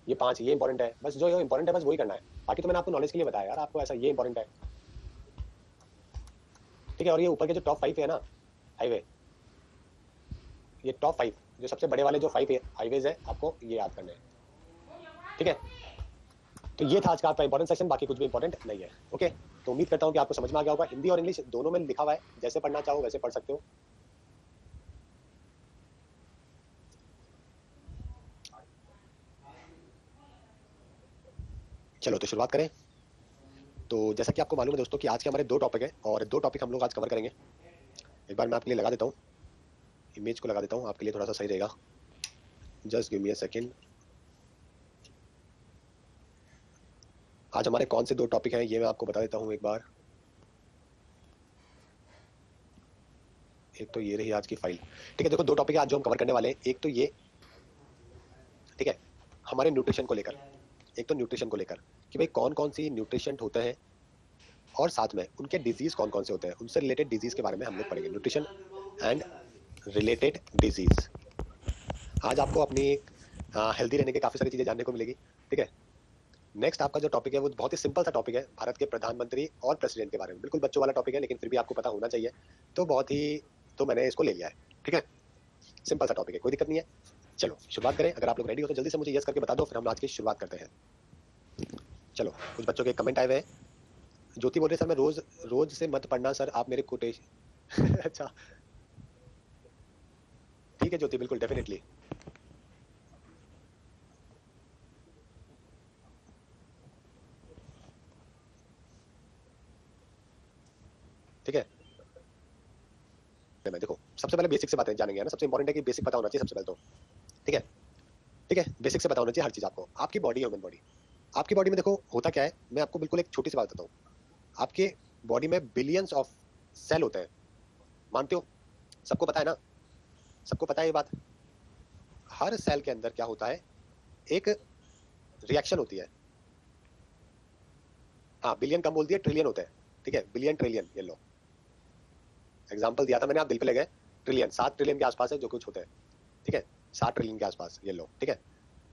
ये 5 ये इंपॉर्टेंट है, बस जो इंपॉर्टेंट है बस वही करना है। बाकी तो मैंने आपको नॉलेज के लिए बताया यार, आपको ऐसा ये इंपॉर्टेंट है, ठीक है। और ये ऊपर के जो टॉप 5 है ना हाईवे, ये टॉप 5 जो सबसे बड़े वाले जो 5 हाईवेज है आपको ये याद करने हैं, ठीक है। तो ये था आज का आपका इंपॉर्टेंट सेक्शन, बाकी कुछ भी इंपॉर्टेंट नहीं है। ओके, तो उम्मीद करता हूँ कि आपको समझ में आ गया होगा। हिंदी और इंग्लिश दोनों में लिखा हुआ है, जैसे पढ़ना चाहो वैसे पढ़ सकते हो। चलो तो शुरुआत करें। तो जैसा कि आपको मालूम है दोस्तों कि आज के हमारे 2 टॉपिक है और 2 टॉपिक हम लोग आज कवर करेंगे। एक बार मैं आपके लिए लगा देता हूँ, इमेज को लगा देता हूँ, आपके लिए थोड़ा सा सही रहेगा। Just give me a second. आज हमारे कौन से 2 टॉपिक हैं ये मैं आपको बता देता हूँ एक बार। एक तो ये रही आज की फाइल। ठीक है, देखो 2 टॉपिक है आज जो हम कवर करने वाले हैं। एक तो ये, ठीक है, हमारे न्यूट्रिशन को लेकर। एक तो न्यूट्रिशन को लेकर कि भाई कौन कौन सी न्यूट्रिशन होते हैं और साथ में उनके डिजीज कौन कौन से होते हैं, उनसे रिलेटेड डिजीज के बारे में हम लोग पढ़ेंगे। Nutrition and related disease. आज आपको अपनी हेल्दी रहने की काफी सारी चीजें जानने को मिलेगी। ठीक है, नेक्स्ट आपका जो टॉपिक है वो बहुत ही सिंपल सा टॉपिक है, भारत के प्रधानमंत्री और प्रेसिडेंट के बारे में। बिल्कुल बच्चों वाला टॉपिक है, लेकिन फिर भी आपको पता होना चाहिए, तो बहुत ही, तो मैंने इसको ले लिया है। ठीक है, सिंपल सा टॉपिक है, कोई दिक्कत नहीं है। चलो शुरुआत करें। अगर आप लोग रेडी हो तो जल्दी से मुझे यस करके बता दो, फिर हम आज की शुरुआत करते हैं। चलो, कुछ बच्चों के कमेंट आए हुए हैं। ज्योति बोल रहे सर मैं रोज से मत पढ़ना सर, आप मेरे कोटेशन अच्छा ठीक है ज्योति, बिल्कुल डेफिनेटली। ठीक है, मैं देखो सबसे पहले बेसिक से बातें जानेंगे ना, सबसे इंपॉर्टेंट है कि बेसिक पता होना चाहिए सबसे पहले तो। ठीक है, ठीक है, बेसिक से पता होना चाहिए हर चीज आपको। आपकी बॉडी, ह्यूमन बॉडी, आपकी बॉडी में देखो होता क्या है, मैं आपको बिल्कुल एक छोटी सी बात बताता हूँ। आपके बॉडी में बिलियंस ऑफ सेल होते हैं, मानते हो? सबको पता है ना, सबको पता है ये बात। हर सेल के अंदर क्या होता है, एक रिएक्शन होती है। हाँ, बिलियन कम बोल दिया, ट्रिलियन होते हैं। ठीक है, बिलियन ट्रिलियन, ये लो एग्जाम्पल दिया था मैंने, आप दिल पे ले गए। ट्रिलियन 7 ट्रिलियन के आसपास है जो कुछ होते हैं। ठीक है, 7 ट्रिलियन के आसपास, ये लो। ठीक है,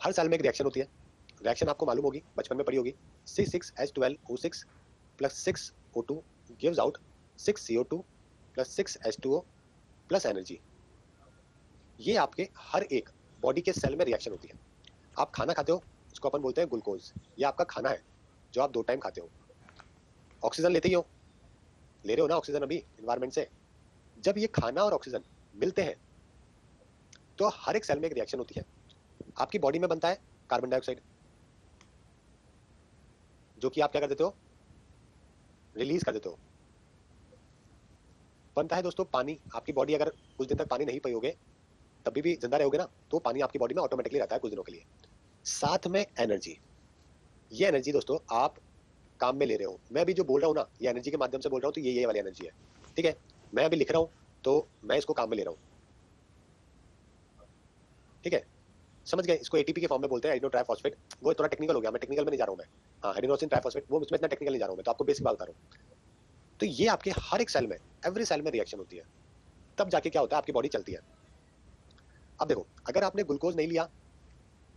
हर सेल में एक रिएक्शन होती है। रिएक्शन आपको मालूम होगी, बचपन में पढ़ी होगी। C6H12O6 plus 6O2 gives out 6CO2 plus 6H2O plus energy. ये आपके हर एक बॉडी के सेल में रिएक्शन होती है। आप खाना खाते हो, उसको अपन बोलते हैं ग्लूकोज। ये आपका खाना है जो आप 2 टाइम खाते हो। ऑक्सीजन लेते ही हो, ले रहे हो ना ऑक्सीजन अभी एनवायरमेंट से। जब ये खाना और ऑक्सीजन मिलते हैं तो हर एक सेल में एक रिएक्शन होती है। आपकी बॉडी में बनता है कार्बन डाइऑक्साइड, जो कि आप क्या कर देते हो, रिलीज कर देते हो। बनता है दोस्तों पानी। आपकी बॉडी अगर कुछ दिन तक पानी नहीं पियोगे तभी भी जिंदा रहोगे ना, तो पानी आपकी बॉडी में ऑटोमेटिकली रहता है कुछ दिनों के लिए। साथ में एनर्जी। ये एनर्जी दोस्तों आप काम में ले रहे हो। मैं अभी जो बोल रहा हूँ ना, ये एनर्जी के माध्यम से बोल रहा हूँ, तो ये वाली एनर्जी है। ठीक है, मैं अभी लिख रहा हूँ तो मैं इसको काम में ले रहा हूँ। ठीक है, समझ गए? इसको एटीपी के फॉर्म में बोलते हैं, एडिनो ट्राइफॉस्फेट। वो थोड़ा टेक्निकल हो गया, मैं टेक्निकल में नहीं जा रहा हूँ मैं। हाँ, एडिनोसिन ट्राइफॉस्फेट, वो उसमें इतना टेक्निकल नहीं जा रहा हूँ मैं, तो आपको बेसिक बात बता रहा हूँ। तो ये आपके हर एक सेल में, एवरी सेल में रिएक्शन होती है, तब जाके क्या होता है, आपकी बॉडी चलती है। अब देखो, अगर आपने ग्लूकोज नहीं लिया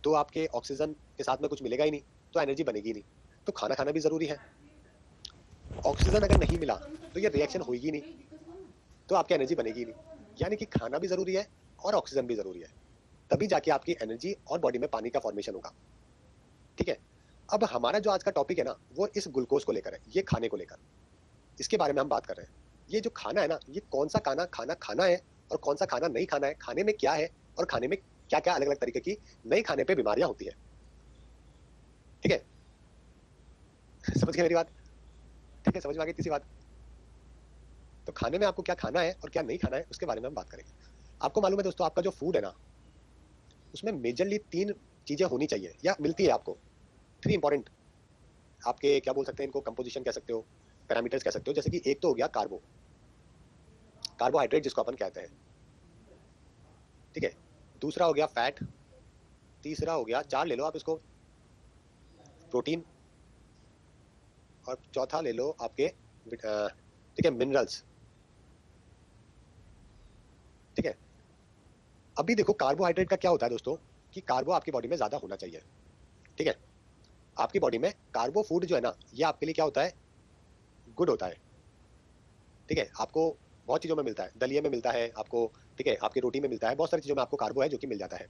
तो आपके ऑक्सीजन के साथ में कुछ मिलेगा ही नहीं, तो एनर्जी बनेगी नहीं। तो खाना खाना भी जरूरी है। ऑक्सीजन अगर नहीं मिला तो ये रिएक्शन होगी नहीं, तो आपकी एनर्जी बनेगी नहीं। यानी कि खाना भी जरूरी है और ऑक्सीजन भी जरूरी है, तभी जाके आपकी एनर्जी और बॉडी में पानी का फॉर्मेशन होगा। ठीक है, अब हमारा जो आज का टॉपिक है ना, वो इस ग्लूकोज को लेकर है, ये खाने को लेकर, इसके बारे में हम बात कर रहे हैं। ये जो खाना है ना, ये कौन सा खाना खाना है और कौन सा खाना नहीं खाना है, खाने में क्या है और खाने में क्या क्या अलग अलग तरीके की नहीं खाने पे बीमारियां होती है। ठीक है, समझ गए मेरी बात? ठीक है, समझ में आ गई किसी बात? तो खाने में आपको क्या खाना है और क्या नहीं खाना है, उसके बारे में हम बात करेंगे। आपको मालूम है दोस्तों, आपका जो फूड है ना, उसमें मेजरली 3 चीजें होनी चाहिए या मिलती है आपको। 3 इंपॉर्टेंट आपके, क्या बोल सकते हैं इनको, कंपोजिशन कह सकते हो, पैरामीटर्स कह सकते हो। जैसे कि एक तो हो गया कार्बोहाइड्रेट जिसको अपन कहते हैं। ठीक है, दूसरा हो गया फैट, तीसरा हो गया, 4 ले लो आप इसको, प्रोटीन, और चौथा ले लो आपके ठीक है, मिनरल्स। ठीक है, अभी देखो कार्बोहाइड्रेट का क्या होता है दोस्तों, कि कार्बो आपकी बॉडी में ज्यादा होना चाहिए। ठीक है, आपकी बॉडी में कार्बो फूड जो है ना, ये आपके लिए क्या होता है, गुड होता है। ठीक है, आपको बहुत चीजों में मिलता है, दलिए में मिलता है आपको। ठीक है, आपकी रोटी में मिलता है, बहुत सारी चीजों में आपको कार्बो है जो कि मिल जाता है।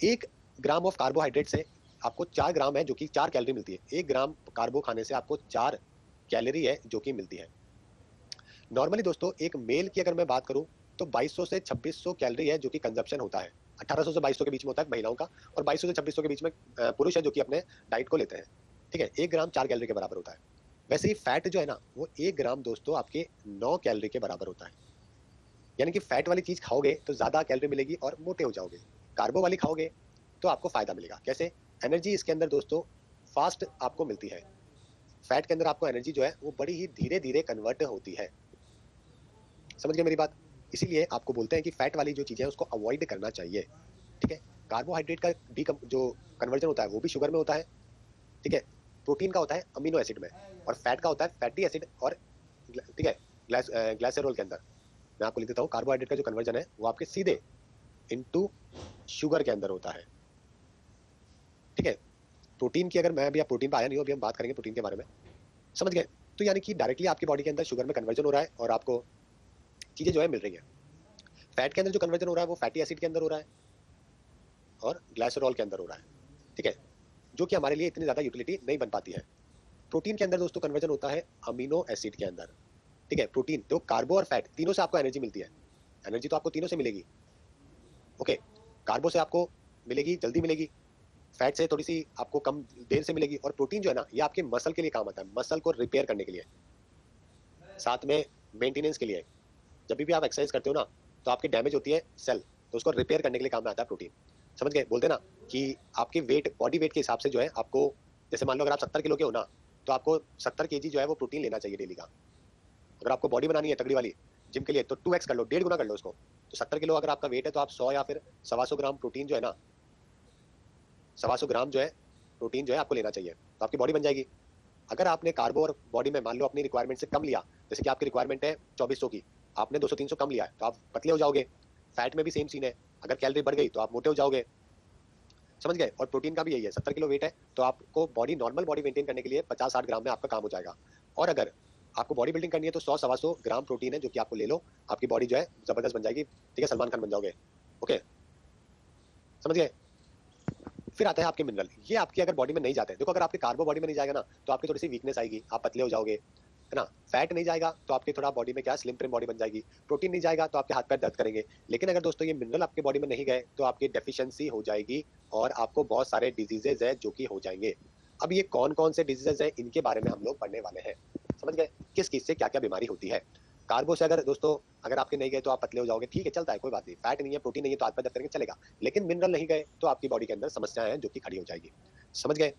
1 ग्राम ऑफ कार्बोहाइड्रेट से आपको 4 ग्राम है जो कि 4 कैलोरी मिलती है। 1 ग्राम कार्बो खाने से आपको 4 कैलोरी है जो कि मिलती है। नॉर्मली दोस्तों एक मेल की अगर मैं बात करूं तो 2200 से 2600 कैलोरी है जो कि कंजप्शन होता है। 1800 से 2200 के बीच में होता है महिलाओं का, और 2200 से 2600 के बीच में पुरुष है जो कि अपने डाइट को लेते हैं। ठीक है, 1 ग्राम 4 कैलोरी के बराबर होता है। वैसे ही फैट जो है ना वो 1 ग्राम दोस्तों आपके 9 कैलोरी के बराबर होता है। यानी कि फैट वाली चीज खाओगे तो ज्यादा कैलोरी मिलेगी और मोटे हो जाओगे। कार्बो वाली खाओगे तो आपको फायदा मिलेगा। कैसे? एनर्जी इसके अंदर दोस्तों फास्ट आपको मिलती है। फैट के अंदर आपको एनर्जी जो है वो बड़ी ही धीरे धीरे कन्वर्ट होती है। समझ गए मेरी बात? इसीलिए आपको बोलते हैं कि फैट वाली जो चीजें हैं उसको अवॉइड करना चाहिए। ठीक है, कार्बोहाइड्रेट का जो कन्वर्जन होता है वो भी शुगर में होता है। ठीक है, प्रोटीन का होता है अमीनो एसिड में, और फैट का होता है फैटी एसिड और ठीक है ग्लाइसेरोल के अंदर। मैं आपको लिख देता हूँ, कार्बोहाइड्रेट का जो कन्वर्जन है वो आपके सीधे इनटू शुगर के अंदर होता है। ठीक है, प्रोटीन की अगर मैं अभी प्रोटीन पे आया नहीं हूँ, अभी हम बात करेंगे प्रोटीन के बारे में। समझ गए? तो यानी कि डायरेक्टली आपकी बॉडी के अंदर शुगर में कन्वर्जन हो रहा है और आपको चीजें जो है मिल रही है। फैट के अंदर जो कन्वर्जन हो रहा है वो फैटी एसिड के अंदर हो रहा है और ग्लाइसरॉल के अंदर हो रहा है। ठीक है, जो कि हमारे लिए इतनी ज्यादा यूटिलिटी नहीं बन पाती है। प्रोटीन के अंदर दोस्तों कन्वर्जन होता है अमीनो एसिड के अंदर। ठीक है, प्रोटीन तो कार्बो और फैट तीनों से आपको एनर्जी मिलती है। एनर्जी तो आपको तीनों से मिलेगी। ओके, कार्बो से आपको मिलेगी, जल्दी मिलेगी। फैट से थोड़ी सी आपको कम देर से मिलेगी। और प्रोटीन जो है ना ये आपके मसल के लिए काम आता है, मसल को रिपेयर करने के लिए, साथ में मेंटेनेंस के लिए। जब भी आप एक्सरसाइज करते हो ना तो आपकी डैमेज होती है सेल, तो उसको रिपेयर करने के लिए काम में आता है प्रोटीन। समझ गए? बोलते ना कि आपके वेट, बॉडी वेट के हिसाब से जो है आपको, जैसे मान लो अगर आप 70 किलो के हो ना तो आपको 70 केजी जो है वो प्रोटीन लेना चाहिए डेली का। अगर आपको बॉडी बनानी है तगड़ी वाली जिम के लिए तो 2x कर लो, 1.5 गुना कर लो उसको। तो 70 किलो अगर आपका वेट है तो आप 100 या फिर 125 ग्राम प्रोटीन जो है ना, 125 ग्राम जो है प्रोटीन जो है आपको लेना चाहिए, तो आपकी बॉडी बन जाएगी। अगर आपने कार्बो और बॉडी में मान लो अपनी रिक्वायरमेंट से कम लिया, जैसे कि आपकी रिक्वायरमेंट है 2400 की, आपने 200-300 कम लिया है तो आप पतले हो जाओगे। फैट में भी सेम सीन है, अगर कैलोरी बढ़ गई तो आप मोटे हो जाओगे। समझ गए? और प्रोटीन का भी यही है, 70 किलो वेट है तो आपको बॉडी, नॉर्मल बॉडी मेंटेन करने के लिए 50-60 ग्राम में आपका काम हो जाएगा। और अगर आपको बॉडी बिल्डिंग करनी है तो 100-125 ग्राम प्रोटीन है जो कि आपको ले लो, आपकी बॉडी जो है जबरदस्त बन जाएगी। ठीक है, सलमान खान बन जाओगे। ओके, समझ गए? फिर आता है आपके मिनरल। ये आपकी अगर बॉडी में नहीं जाते हैं, देखो अगर आपके कार्बो बॉडी में नहीं जाएगा ना तो आपकी थोड़ी सी वीकनेस आएगी, आप पतले हो जाओगे, है ना। फैट नहीं जाएगा तो आपके थोड़ा बॉडी में क्या स्लिम ट्रिम बॉडी बन जाएगी। प्रोटीन नहीं जाएगा तो आपके हाथ पैर दर्द करेंगे। लेकिन अगर दोस्तों ये मिनरल आपके बॉडी में नहीं गए तो आपकी डेफिशिएंसी हो जाएगी और आपको बहुत सारे डिजीजेज है जो कि हो जाएंगे। अब ये कौन कौन से डिजीजेज है इनके बारे में हम लोग पढ़ने वाले हैं। समझ गए? किस किस से क्या क्या बीमारी होती है। कार्बो से अगर दोस्तों अगर आपके नहीं गए तो आप पतले हो जाओगे, ठीक है, चलता है, कोई बात नहीं। फैट नहीं है, प्रोटीन नहीं है तो हाथ पैर दर्द करेंगे, चलेगा। लेकिन मिनरल नहीं गए तो आपकी बॉडी के अंदर समस्याएं हैं जो कि खड़ी हो जाएगी। समझ गए?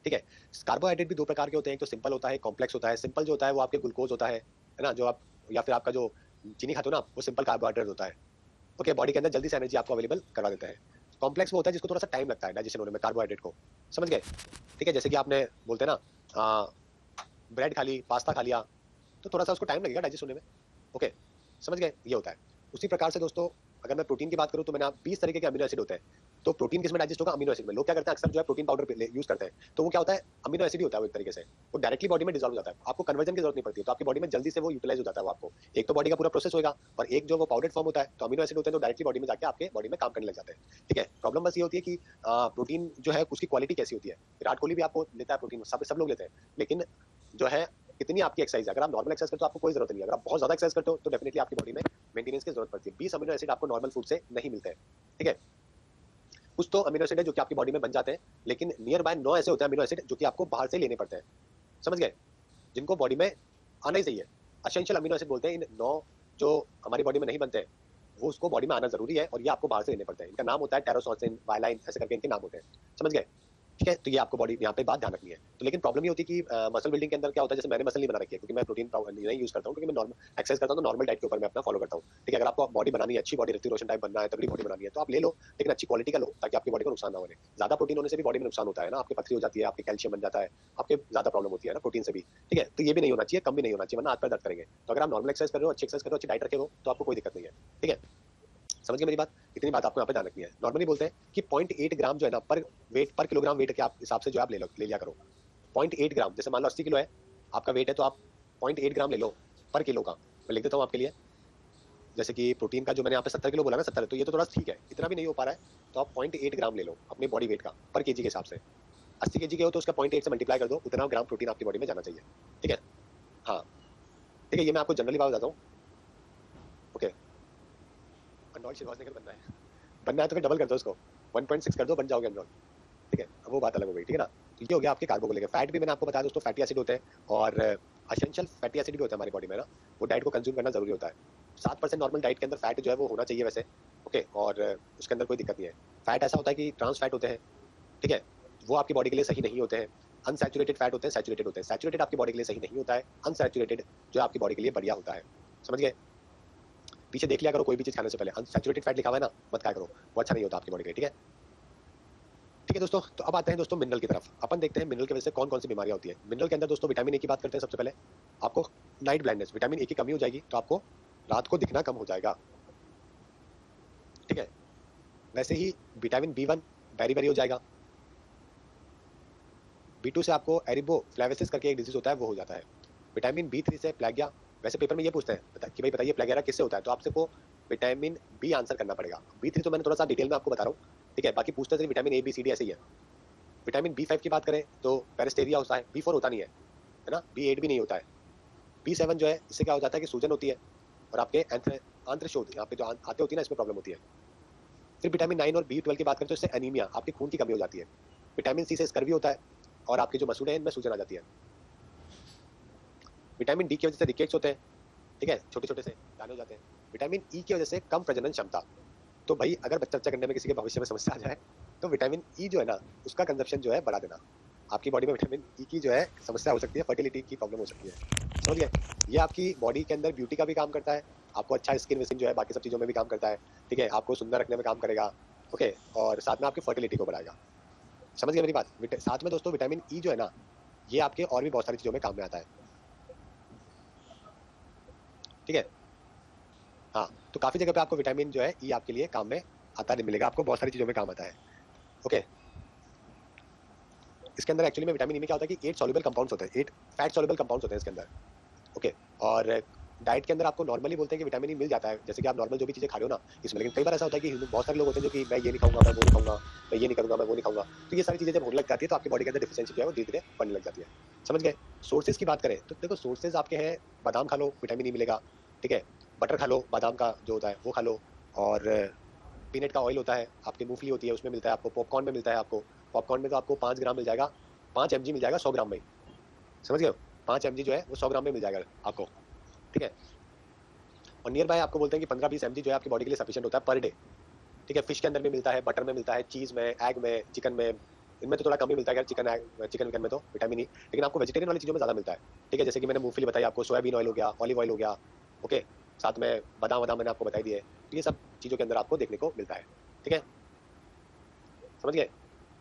ठीक है, कार्बोहाइड्रेट भी दो प्रकार के होते हैं, एक तो सिंपल होता है, कॉम्प्लेक्स होता है। सिंपल जो होता है वो आपके ग्लूकोज होता है ना, जो आप या फिर आपका जो चीनी खाते हो ना वो सिंपल कार्बोहाइड्रेट होता है। ओके, बॉडी के अंदर जल्दी से एनर्जी आपको अवेलेबल करवा देता है। कॉम्प्लेक्स वो होता है जिसको थोड़ा सा टाइम लगता है डाइजेशन होने में, कार्बोहाइड्रेट को। समझ गए? ठीक है, जैसे कि आपने बोलते हैं ना ब्रेड खा ली, पास्ता खा लिया, तो थोड़ा सा उसको टाइम लगेगा डाइजेस्ट होने में। ओके, समझ गए? ये होता है। उसी प्रकार से दोस्तों अगर मैं प्रोटीन की बात करूं तो मैंने 20 तरीके के अमीनो एसिड होते हैं। तो प्रोटीन किसमें डाइजेस्ट होगा? अमीनो एसिड में। लोग क्या करते हैं अक्सर जो है प्रोटीन पाउडर यूज करते हैं, तो वो क्या होता है, अमीनो एसिड ही होता है वो एक तरीके से, वो डायरेक्टली बॉडी में डिसॉल्व हो जाता है, आपको कन्वर्जन की जरूरत नहीं पड़ती है, तो आपकी बॉडी में जल्दी से वो यूटिलाइज हो जाता है। वो आपको एक तो बॉडी का पूरा प्रोसेस होगा और एक जो वो पाउडर फॉर्म होता है, तो अमीनो एसिड होते हैं तो डायरेक्टली बॉडी में जाके आपके बॉडी में काम करने लग जाते हैं। ठीक है, प्रॉब्लम बस ये होती है कि प्रोटीन जो है उसकी क्वालिटी कैसी होती है। विराट कोहली भी आपको लेता है प्रोटीन, सब लोग लेते हैं, लेकिन जो है कितनी आपकी एक्सरसाइज है। अगर आप नॉर्मल एक्सरसाइज करते हो तो आपको कोई जरूरत नहीं है, अगर आप बहुत ज्यादा एक्सरसाइज करते हो तो डेफिनेटली आपकी बॉडी में मेंटेनेंस की जरूरत पड़ती है। 20 अमीनो एसिड आपको नॉर्मल फूड से नहीं मिलते हैं। ठीक है, कुछ तो अमीनो एसिड है जो कि आपकी बॉडी में बन जाते हैं, लेकिन नियर बाय 9 ऐसे होते हैं अमीनो एसिड जो कि आपको बाहर से लेने पड़ते हैं। समझ गए? जिनको बॉडी में आना ही चाहिए, एसेंशियल अमीनो एसिड बोलते हैं। इन 9 जो हमारी बॉडी में नहीं बनते हैं वो उसको बॉडी में आना जरूरी है और ये आपको बाहर से लेने पड़ते हैं। इनका नाम होता है टेरोसोसिन, वायलाइन, ऐसे करके इनके नाम होते हैं। समझ गए? ठीक है, तो ये आपको बॉडी यहाँ पे बात ध्यान रखनी है। तो लेकिन प्रॉब्लम ये होती है कि मसल बिल्डिंग के अंदर क्या होता है, जैसे मैंने मसल नहीं बना रखी है क्योंकि मैं प्रोटीन नहीं यूज करता हूँ, क्योंकि मैं नॉर्मल एक्सरसाइज करता हूँ तो नॉर्मल डाइट के ऊपर मैं अपना फॉलो करता हूँ। ठीक है, अगर आपको बॉडी बनानी है, अच्छी बॉडी, ऋतिक रोशन टाइप बनना है, तगड़ी बॉडी बनानी है तो आप ले लो, लेकिन अच्छी क्वालिटी का लो ताकि आपकी बॉडी को नुकसान ना हो। ज्यादा प्रोटीन होने से भी बॉडी में नुकसान होता है ना, आपकी पथरी हो जाती है, आपके कैल्शियम बन जाता है, आपके ज्यादा प्रॉब्लम होती है ना प्रोटीन से भी। ठीक है, तो ये भी नहीं होना चाहिए, कम भी नहीं होना चाहिए, वरना हाथ पैर दर्द करेंगे। तो अगर आप नॉर्मल एक्सरसाइज कर रहे हो, अच्छी एक्सरसाइज कर रहे हो, अच्छी डाइट रखे हो तो आपको कोई दिक्कत नहीं है। ठीक है, समझ गए मेरी बात? इतनी बात आपको यहाँ पे ध्यान रखनी है। नॉर्मली बोलते हैं कि 0.8 ग्राम जो है ना पर किलोग्राम वेट के हिसाब से जो आप ले लिया करो। 0.8 ग्राम, जैसे मान लो 80 किलो है आपका वेट है तो आप 0.8 ग्राम ले लो पर किलो का। मैं लिख देता हूँ आपके लिए, जैसे कि प्रोटीन का जो मैंने यहाँ पे 70 किलो बोला ना, 70, तो ये तो थोड़ा ठीक है, इतना भी नहीं हो पा रहा है, तो आप 0.8 ग्राम ले लो अपनी बॉडी वेट का पर केजी के हिसाब से। 80 केजी के हो तो उसका 0.8 से मल्टीप्लाई कर दो, उतना ग्राम प्रोटीन आपकी बॉडी में जाना चाहिए। ठीक है, हाँ ठीक है, ये मैं आपको जनरली बात बताता हूँ। ओके, अर्नोल्ड श्वार्ज़नेगर बनना है तो फिर डबल कर दो उसको, 1.6 कर दो, बन जाओगे अर्नोल्ड। ठीक है, अब वो बात अलग हो गई। ठीक है ना, तो ये हो गया आपके कार्बो को लेकर। फैट भी मैंने आपको बताया दोस्तों, फैटी एसिड होते हैं और एसेंशियल फैटी एसिड भी होता है हमारी बॉडी में ना, वो डाइट को कंज्यूम करना जरूरी होता है। 7% नॉर्मल डाइट के अंदर फैट जो है वो होना चाहिए वैसे। ओके, और उसके अंदर कोई दिक्कत नहीं है। फैट ऐसा होता है कि ट्रांस फैट होते हैं, ठीक है, वो आपकी बॉडी के लिए सही नहीं होते हैं। अनसैचुरेटेड फैट होते हैं, सैचुरेटेड होते हैं। सैचुरेटेड आपकी बॉडी के लिए सही नहीं होता है, अनसैचुरेटेड जो आपकी बॉडी के लिए बढ़िया होता है। समझ गए? पीछे देख लिया करो कोई भी चीज खाने से पहले, अनसैचुरेटेड फैट लिखा हुआ है ना, मत खाया करो, वो अच्छा नहीं होता आपकी बॉडी के लिए। ठीक है, ठीक है दोस्तों, तो अब आते हैं दोस्तों मिनरल की तरफ। अपन देखते हैं मिनरल की वजह से कौन कौन सी बीमारियां होती है। मिनरल के अंदर दोस्तों विटामिन ए की बात करते हैं सबसे पहले। आपको नाइट ब्लाइंडनेस, विटामिन ए की कमी हो जाएगी तो आपको रात को दिखना कम हो जाएगा। ठीक है, वैसे ही विटामिन B1 बेरी बेरी हो जाएगा। B2 से आपको एरिबोफ्लेविसिस करके एक डिजीज होता है, वो हो जाता है। विटामिन B3 से प्लेगिया। वैसे पेपर में ये पूछते हैं कि भाई बताइए प्लेगिया किससे होता है, तो आपसे को विटामिन बी आंसर करना पड़ेगा। B3 तो मैंने थोड़ा सा डिटेल में आपको बता रहा हूँ, ठीक है, बाकी पूछते हैं vitamin A B C D ऐसे ही है। विटामिन B5 की बात करें तो पेरिस्टेरिया होता है, B4 होता नहीं है ना, B8 भी नहीं होता है। B7 जो है, इससे क्या हो जाता है कि सूजन होती है और आपके आंत्रशोथ यहाँ पे जो आते होती है ना, इसमें प्रॉब्लम होती है। फिर विटामिन 9 और B12 की बात करें तो इससे एनीमिया, आपके खून की कमी हो जाती है। विटामिन C से स्कर्वी होता है और आपकी जो मसूड़े हैं इनमें सूजन आ जाती है। विटामिन D की वजह से रिकेट्स होते हैं, ठीक है, छोटे छोटे से दाने हो जाते हैं। विटामिन E की वजह से कम प्रजनन क्षमता। तो भाई अगर बच्चा बच्चा करने में किसी के भविष्य में समस्या आ जाए तो विटामिन E जो है ना, उसका कंजप्शन जो है बढ़ा देना। आपकी बॉडी में विटामिन E की जो है समस्या हो सकती है, फर्टिलिटी की प्रॉब्लम हो सकती है। समझ गए? ये आपकी बॉडी के अंदर ब्यूटी का भी काम करता है, आपको अच्छा स्किन विस्किन जो है बाकी सब चीज़ों में भी काम करता है। ठीक है, आपको सुंदर रखने में काम करेगा। ओके, और साथ में आपकी फर्टिलिटी को बढ़ाएगा। समझ गए मेरी बात? साथ में दोस्तों विटामिन E जो है ना, ये आपके और भी बहुत सारी चीज़ों में काम में आता है। ठीक है, हाँ, तो काफ़ी जगह पे आपको विटामिन जो है E आपके लिए काम में आता नहीं मिलेगा, आपको बहुत सारी चीज़ों में काम आता है। ओके, इसके अंदर एक्चुअली में विटामिन E में क्या होता है कि 8 सॉल्युबल कंपाउंड्स होते हैं, 8 फैट सॉल्युबल कंपाउंड्स होते हैं इसके अंदर। ओके, और डाइट के अंदर आपको नॉर्मली बोलते हैं कि विटामिन E मिल जाता है, जैसे कि आप नॉर्मल जो भी चीज़ें खा रहे हो ना इसमें, लेकिन कई बार ऐसा होता है कि बहुत सारे लोग होते हैं जो कि मैं ये नहीं खाऊंगा, मैं वो नहीं खाऊंगा, मैं ये नहीं करूंगा, मैं वो नहीं खाऊंगा, तो ये सारी चीज़ें जब होने लग जाती है तो आपकी बॉडी के अंदर डिफिशियंसी जो है वो धीरे धीरे बढ़ने लग जाती है। समझ गए? सोर्सेज की बात करें तो देखो, सोर्सेज आपके हैं, बादाम खा लो विटामिन E मिलेगा, ठीक है, बटर खा लो, बादाम का जो होता है वो खा लो, और पीनट का ऑयल होता है, आपकी मूंगफली होती है उसमें मिलता है आपको, पॉपकॉर्न में मिलता है आपको, पॉपकॉर्न में तो आपको 5 ग्राम मिल जाएगा, 5 mg मिल जाएगा 100 ग्राम में। समझ गए? 5 mg जो है वो 100 ग्राम में मिल जाएगा आपको। ठीक है, और नियर बाय आपको बोलते हैं कि 15-20 mg जो है आपकी बॉडी के लिए सफिशिएंट होता है पर डे। ठीक है, फिश के अंदर भी मिलता है, बटर में मिलता है, चीज में, एग में, चिकन में, इनमें तो थोड़ा कम ही मिलता है चिकन विकन में तो विटामिन ई, लेकिन आपको वेजिटेरियन वाली चीज़ों में ज़्यादा मिलता है। ठीक है, जैसे कि मैंने मूंगफली बताई आपको, सोयाबीन ऑयल हो गया, ऑलिव ऑयल हो गया, ओके, साथ में बादाम वादाम मैंने आपको बताई दिए, तो ये सब चीज़ों के अंदर आपको देखने को मिलता है। ठीक है, समझ गए?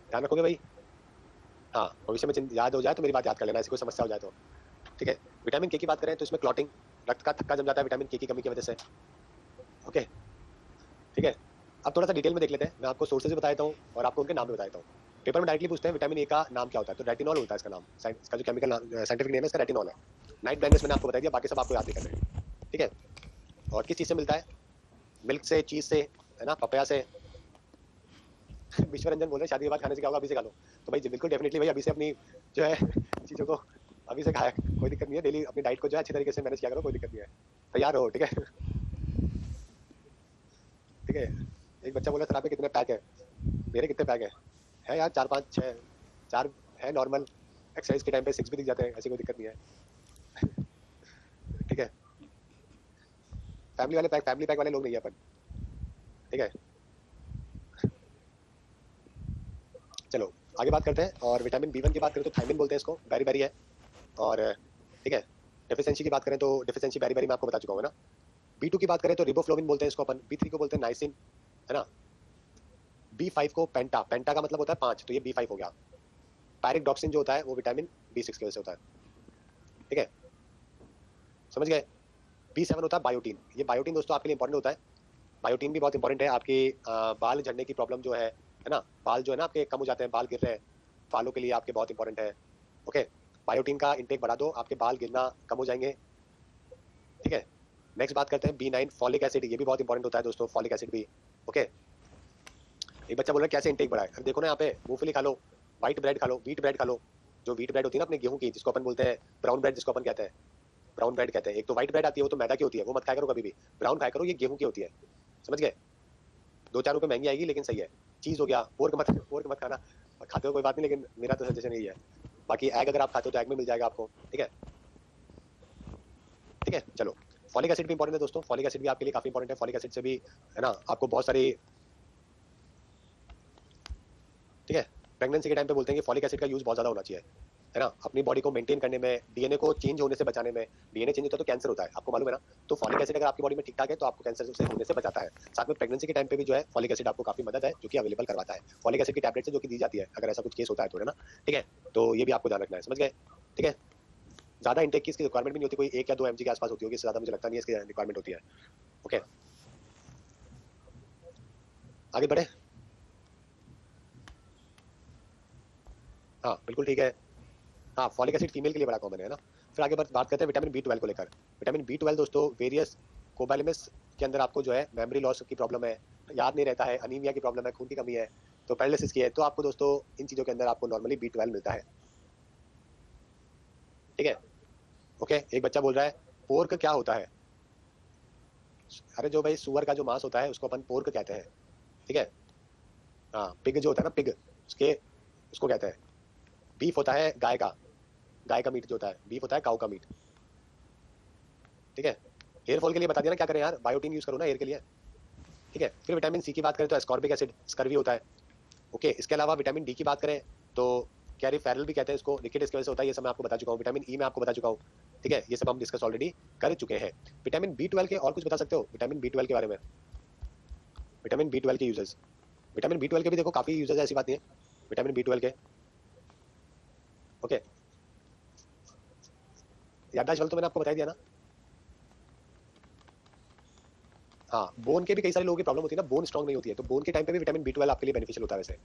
ध्यान रखोगे भाई? हाँ, भविष्य में याद हो जाए तो मेरी बात याद कर लेना, ऐसी कोई समस्या हो जाए तो। ठीक है, विटामिन के की बात करें तो इसमें क्लॉटिंग, रक्त का थक्का जम जाता है विटामिन के की कमी की वजह से। ओके, ठीक है, अब थोड़ा सा डिटेल में देख लेते हैं, मैं आपको सोर्सेज भी बता देता हूँ और आपको उनके नाम भी बता देता हूँ। पेपर में डायरेक्टली पूछते हैं विटामिन ए का नाम क्या होता है, तो रेटिनॉल होता है इसका नाम, इसका जो केमिकल साइंटिफिक नेम है इसका रेटिनॉल है। नाइट ब्लाइंडनेस मैंने आपको बता दिया, बाकी सब आपको याद नहीं करना है। ठीक है, और किस चीज़ से मिलता है? मिल्क से, चीज़ से, है ना, पपया से। विश्व रंजन बोल रहे हैं शादी के बाद खाने से क्या होगा, अभी से खा लो, तो भाई बिल्कुल डेफिनेटली भाई अभी से अपनी जो है चीज़ों को अभी से खाया, कोई दिक्कत नहीं है, डेली अपनी डाइट को जो है अच्छी तरीके से मैनेज किया करो, कोई दिक्कत नहीं है, तैयार रहो। ठीक है, ठीक है, एक बच्चा बोला सर आपके कितने पैक है, मेरे कितने पैक है यार, 4 5 6, 4 है नॉर्मल, एक्सरसाइज के टाइम पे 6 भी दिख जाते हैं, ऐसी कोई दिक्कत नहीं है। ठीक है, फैमिली पैक वाले लोग नहीं है अपन। ठीक है, चलो आगे बात करते हैं, और विटामिन B1 की बात करें तो थायमिन बोलते हैं इसको, बैरी बैरी है। और ठीक है, डेफिशिएंसी की बात करें तो डेफिशिएंसी बैरी बैरी मैं आपको बता चुका हूँ ना। B2 की बात करें तो रिबोफ्लोविन बोलते हैं इसको अपन, B3 को बोलते हैं नाइसिन, है ना, B5 को पेंटा, पेंटा का मतलब होता है 5, तो ये B5 हो गया। पायरिकडॉक्सिन जो होता है वो विटामिन B6 की वजह से होता है। ठीक है, समझ गए? B7 होता है बायोटीन, ये बायोटीन दोस्तों आपके लिए इंपॉर्टेंट होता है। बायोटीन भी बहुत इंपॉर्टेंट है, आपकी बाल झड़ने की प्रॉब्लम जो है ना, बाल जो है ना आपके कम हो जाते हैं, बाल गिर रहे हैं, बालों के लिए आपके बहुत इंपॉर्टेंट है। ओके, बायोटीन का इंटेक बढ़ा दो, आपके बाल गिरना कम हो जाएंगे। ठीक है, नेक्स्ट बात करते हैं B9 फॉलिक एसिड, ये भी बहुत इंपॉर्टेंट होता है दोस्तों, फॉलिक एसिड भी। ओके, एक बच्चा बोल रहा है कैसे इंटेक बढ़ाए। देखो ना यहाँ पे मूंगफली खा लो, व्हाइट ब्रेड खा लो, व्हीट ब्रेड खा लो। जो व्हीट ब्रेड होती है ना अपने गेहूं की, जिसको अपन बोलते हैं ब्राउन ब्रेड, जिसको अपन कहते हैं ब्राउन ब्रेड कहते हैं। एक तो व्हाइट ब्रेड आती है, वो तो मैदा की होती है, वो मत खाया करो कभी भी। ब्राउन खाया करो, ये गेहूं की होती है, समझ गए। 2-4 रुपए महंगी आएगी लेकिन सही है। चीज हो गया, पोर्क मत खाना, खाते हो कोई बात नहीं, लेकिन मेरा तो सजेशन यही है। बाकी एग अगर आप खाते हो तो एग में मिल जाएगा आपको, ठीक है। ठीक है, चलो फॉलिक एसिड भी इंपॉर्टेंट है दोस्तों, फॉलिक एसिड भी आपके लिए काफी इंपॉर्टेंट है। फॉलिक एसिड से भी है ना आपको बहुत सारी, ठीक है, प्रेगनेंसी के टाइम पे बोलते हैं कि फॉलिक एसिड का यूज बहुत ज्यादा होना चाहिए, है ना, अपनी बॉडी को मेंटेन करने में, डीएनए को चेंज होने से बचाने में। डीएनए चेंज होता है तो कैंसर होता है, आपको मालूम है ना। तो फॉलिक एसिड अगर आपकी बॉडी में ठीक ठाक है तो आपको कैंसर से होने से बचाता है। साथ में प्रेगनेंसी के टाइम पे भी जो है फॉलिक एसिड आपको काफी मदद है, जो कि अवेलेबल करवाता है। फॉलिक एसिड की टैबलेट जो कि दी जाती है अगर ऐसा कुछ केस होता है तो, है ना, ठीक है। तो ये भी आपको ध्यान रखना है, समझ गए, ठीक है। ज्यादा इंटेक की इसकी रिक्वायरमेंट भी नहीं होती, कोई 1 या 2 mg के आसपास होती होगी, इससे ज्यादा मुझे लगता नहीं है इसकी रिक्वायरमेंट होती है। ओके, आगे बढ़े। हाँ बिल्कुल ठीक है, हाँ फॉलिक एसिड फीमेल के लिए बड़ा कॉमन है ना। फिर आगे बात करते हैं विटामिन B12 को लेकर। विटामिन B12 दोस्तों वेरियस कोबैलेमिस के अंदर आपको जो है मेमोरी लॉस की प्रॉब्लम है, याद नहीं रहता है, अनीमिया की प्रॉब्लम है, खून की कमी है, तो पैरालिसिस की है, तो आपको दोस्तों इन चीजों के अंदर आपको नॉर्मली B12 मिलता है, ठीक है। ओके, एक बच्चा बोल रहा है पोर्क क्या होता है। अरे जो भाई सुअर का जो मांस होता है उसको अपन पोर्क कहते हैं, ठीक है। हाँ पिग जो होता है ना, पिग, उसके उसको कहते हैं। बीफ होता है गाय का मीट जो होता है, बीफ होता है काऊ का मीट, ठीक है। हेयर फॉल के लिए बता दिया ना क्या करें यार, बायोटीन यूज करो ना हेयर के लिए, ठीक है। फिर विटामिन सी की बात करें तो एस्कॉर्बिक एसिड, स्कर्वी होता है। ओके, इसके अलावा विटामिन डी की बात करें तो कैरीफेरल भी कहते हैं इसको, रिकेट इसकी वजह से होता है, ये सब मैं आपको बता चुका हूँ। विटामिन ई मैं आपको बता चुका हूँ, ठीक है, ये सब हम डिस्कस ऑलरेडी कर चुके हैं। विटामिन B12 के और कुछ बता सकते हो विटामिन B12 के बारे में। विटामिन B12 के यूजेस, विटामिन B12 के भी देखो काफी यूजेस है, ऐसी बात नहीं है विटामिन B12 के। ओके, याददाश्त वाला तो मैंने आपको बता दिया ना। हाँ, बोन के भी कई सारे लोगों की प्रॉब्लम होती है ना, बोन स्ट्रॉन्ग नहीं होती है, तो बोन के टाइम पे भी विटामिन B12 आपके लिए बेनिफिशियल होता है वैसे,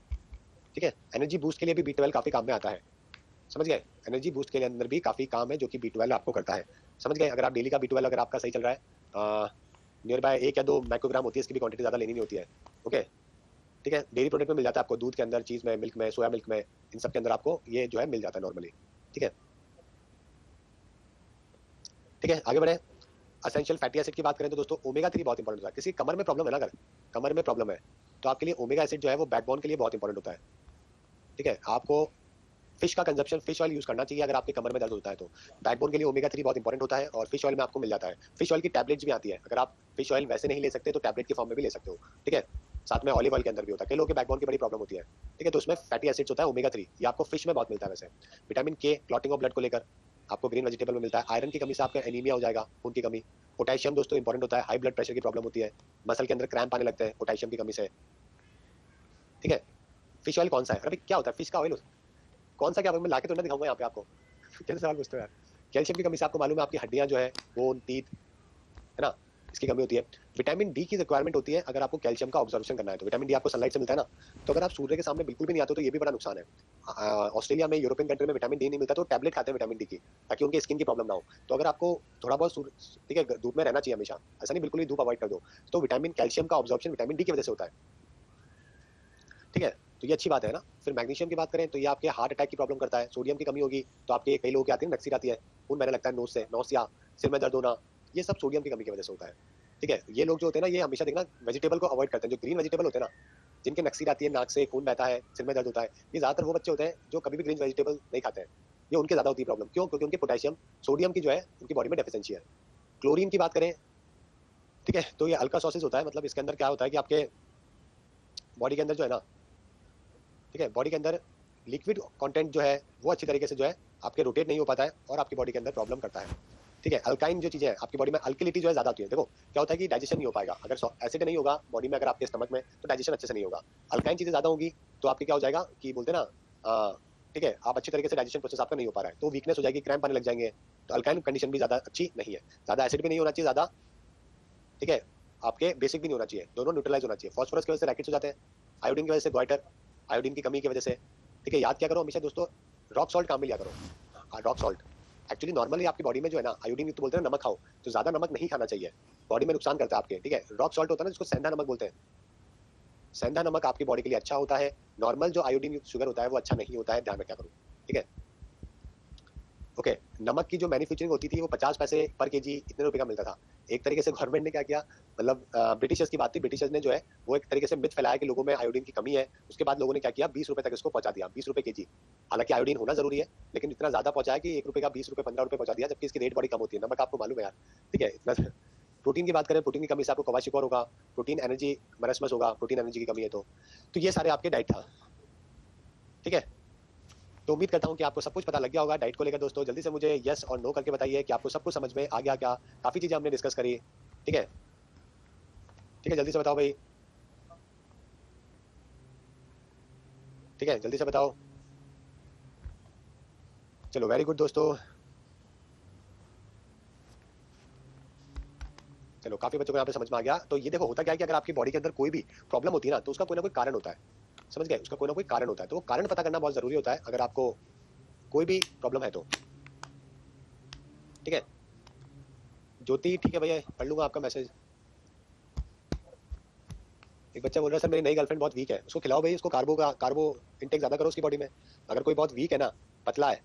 ठीक है। एनर्जी बूस्ट के लिए भी B12 काफी काम में आता है, समझ गए। एनर्जी बूस्ट के अंदर भी काफी काम है जो कि B12 आपको करता है, समझ गए। अगर आप डेली का B12 अगर आपका सही चल रहा है, नियर बाय 1 या 2 माइक्रोग्राम होती है, इसकी भी क्वांटिटी ज्यादा लेनी नहीं होती है, ओके, ठीक है। डेयरी प्रोडक्ट में मिल जाता है आपको, दूध के अंदर, चीज में, मिल्क में, सोया मिल्क में, इन सब के अंदर आपको ये जो है मिल जाता है नॉर्मली, ठीक है। ठीक है, आगे बढ़े। असेंशियल फैटी एसिड की बात करें तो दोस्तों ओमेगा 3 बहुत इंपॉर्टेंट होता है। किसी कमर में प्रॉब्लम है ना, अगर कमर में प्रॉब्लम है तो आपके लिए ओमेगा एसिड जो है वो बैकबोन के लिए बहुत इंपॉर्टेंट होता है, ठीक है। आपको फिश का कंजप्शन, फिश ऑयल यूज करना चाहिए अगर आपके कमर में दर्द होता है तो। बैकबोन के लिए ओमेगा 3 बहुत इंपॉर्टेंट होता है और फिश ऑयल में आपको मिल जाता है। फिश ऑयल की टैबलेट्स भी आती है, अगर आप फिश ऑयल वैसे नहीं ले सकते तो टैबलेट के फॉर्म में भी ले सकते हो, ठीक है। साथ में ऑलिव ऑयल के अंदर भी होता है, कई लोगों के बैकबोन की बड़ी प्रॉब्लम होती है, ठीक है, तो उसमें फैटी एसिड्स होता है ओमेगा 3, ये आपको फिश में बहुत मिलता है वैसे। विटामिन के क्लॉटिंग ऑफ ब्लड को लेकर आपको ग्रीन वेजिटेबल में मिलता है। आयरन की कमी से आपका एनीमिया हो जाएगा, खून की कमी। पोटेशियम दोस्तों इंपॉर्टेंट होता है, हाई ब्लड प्रेशर की प्रॉब्लम होती है, मसल के अंदर क्रैम्प आने लगते हैं पोटेशियम की कमी से, ठीक है। फिश ऑयल कौन सा है, अरे क्या होता है फिश का ऑयल, कौन सा, क्या मैं लाके तो ना दिखाऊंगा यहाँ पे आपको कैसे सवाल पूछते हो यार। कैल्शियम की कमी से आपको मालूम है आपकी हड्डियां जो है, बोन, टीथ, है ना, इसकी कमी होती है। विटामिन डी की रिक्वायरमेंट होती है अगर आपको कैल्शियम का ऑब्जर्वेशन करना है तो। विटामिन डी आपको सनलाइट से मिलता है ना, तो अगर आप सूर्य के सामने बिल्कुल भी नहीं आते तो ये भी बड़ा नुकसान है। ऑस्ट्रेलिया में, यूरोपियन कंट्री में विटामिन डी नहीं मिलता तो टैबलेट खाते हैं विटामिन डी की, ताकि उनके स्किन की प्रॉब्लम ना हो। तो अगर आपको थोड़ा बहुत, ठीक है, धूप में रहना चाहिए हमेशा, ऐसा नहीं बिल्कुल ही धूप अवॉइड कर दो, तो विटामिन कैल्शियम का ऑब्जर्वेशन विटामिन डी की वजह से होता है, ठीक है। तो ये अच्छी बात है ना। फिर मैग्नीशियम की बात करें तो ये आपके हार्ट अटैक की प्रॉब्लम करता है। सोडियम की कमी होगी तो आपके कई लोगों की आती है नक्सी आती है, खून बहने लगता है नोज से, नौसिया, सिर में दर्द होना, ये सब सोडियम की कमी की वजह से होता है, ठीक है। ये लोग जो होते हैं ना, ये हमेशा देखना वेजिटेबल को अवॉइड करते हैं, जो ग्रीन वेजिटेबल होते हैं ना, जिनके नक्सी आती है, नाक से खून बहता है, सिर में दर्द होता है, ये ज्यादातर वो बच्चे होते हैं जो कभी भी ग्रीन वेजिटेबल नहीं खाते हैं, ये उनके ज्यादा होती है प्रॉब्लम। क्यों? क्योंकि उनके पोटेशियम, सोडियम की जो है उनकी बॉडी में डेफिशिएंसी है। क्लोरीन की बात करें, ठीक है, तो ये अल्का सॉसेज होता है, मतलब इसके अंदर क्या होता है कि आपके बॉडी के अंदर जो है ना, ठीक है, बॉडी के अंदर लिक्विड कंटेंट जो है वो अच्छी तरीके से जो है आपके रोटेट नहीं हो पाता है और आपकी बॉडी के अंदर प्रॉब्लम करता है, ठीक है। अल्काइन जो चीजें हैं आपकी बॉडी में, अल्कलिटी जो है ज्यादा होती है। देखो क्या होता है कि डाइजेशन नहीं हो पाएगा, अगर एसिड नहीं होगा बॉडी में, अगर आपके स्टमक में, तो डाइजेशन अच्छे से नहीं होगा। अल्काइन चीजें ज्यादा होंगी तो आपकी क्या हो जाएगा कि बोलते हैं ना, ठीक है, आप अच्छी तरीके से डाइजेशन प्रोसेस आपका नहीं हो पा रहा है, तो वीकनेस हो जाएगी, क्रैम्प आने लग जाएंगे। तो अल्काइन कंडीशन भी ज्यादा अच्छी नहीं है। ज्यादा एसिड भी नहीं होना चाहिए ज्यादा, ठीक है, आपके बेसिक भी नहीं होना चाहिए, दोनों न्यूट्रलाइज होना चाहिए। फॉस्फोरस की वजह से रैकेट्स हो जाते हैं, आयोडीन की वजह से ग्वाइटर, आयोडीन की कमी की वजह से, ठीक है। याद क्या करो हमेशा दोस्तों, रॉक सॉल्ट काम में लिया करो, रॉक सॉल्ट, एक्चुअली नॉर्मली आपकी बॉडी में जो है ना आयोडीन तो बोलते हैं नमक खाओ, तो ज्यादा नमक नहीं खाना चाहिए, बॉडी में नुकसान करता है आपके, ठीक है। रॉक सॉल्ट होता है ना जिसको सेंधा नमक बोलते हैं, सेंधा नमक आपकी बॉडी के लिए अच्छा होता है, नॉर्मल जो आयोडीन युक्त शुगर होता है वो अच्छा नहीं होता है, ध्यान रखा करो, ठीक है। ओके, नमक की जो मैन्युफैक्चरिंग होती थी वो 50 पैसे पर केजी इतने रुपए का मिलता था। एक तरीके से गवर्नमेंट ने क्या किया, मतलब ब्रिटिशर्स की बात थी, ब्रिटिशर्स ने जो है वो एक तरीके से मिथ फैलाया कि लोगों में आयोडीन की कमी है। उसके बाद लोगों ने क्या किया, 20 रुपए तक इसको पहुंचा दिया, 20 रुपए केजी। हालांकि आयोडीन होना जरूरी है, लेकिन इतना ज्यादा पहुंचाया कि 1 रुपए का 20 रुपए 15 रुपए पहुंचा दिया, जबकि इसकी रेट बड़ी कम होती है। नमक आपको मालूम है यार, ठीक है इतना। प्रोटीन की बात करें, प्रोटीन की कमी से आपको कवाशिकोर होगा, प्रोटीन एनर्जी मरसमस होगा, प्रोटीन एनर्जी की कमी है तो ये सारे आपके डाइट था, ठीक है। तो उम्मीद करता हूं कि आपको सब कुछ पता लग गया होगा डाइट को लेकर। दोस्तों जल्दी से मुझे यस और नो करके बताइए कि आपको सब कुछ समझ में आ गया क्या। काफी चीजें हमने डिस्कस करी, ठीक है, ठीक है, जल्दी से बताओ भाई, ठीक है, जल्दी से बताओ। चलो वेरी गुड दोस्तों, चलो काफी बच्चों को यहाँ पे समझ में आ गया। तो ये देखो होता क्या है कि अगर आपकी बॉडी के अंदर कोई भी प्रॉब्लम होती है ना तो उसका कोई ना कोई कारण होता है, समझ गए, उसका कोई ना कोई कारण होता है, तो वो कारण पता करना बहुत जरूरी होता है अगर आपको कोई भी प्रॉब्लम है तो, ठीक है। ज्योति ठीक है भैया, पढ़ लूंगा आपका मैसेज। एक बच्चा बोल रहा है सर मेरी नई गर्लफ्रेंड बहुत वीक है, उसको खिलाओ भाई, उसको कार्बो इंटेक ज्यादा करो उसकी बॉडी में। अगर कोई बहुत वीक है ना, पतला है,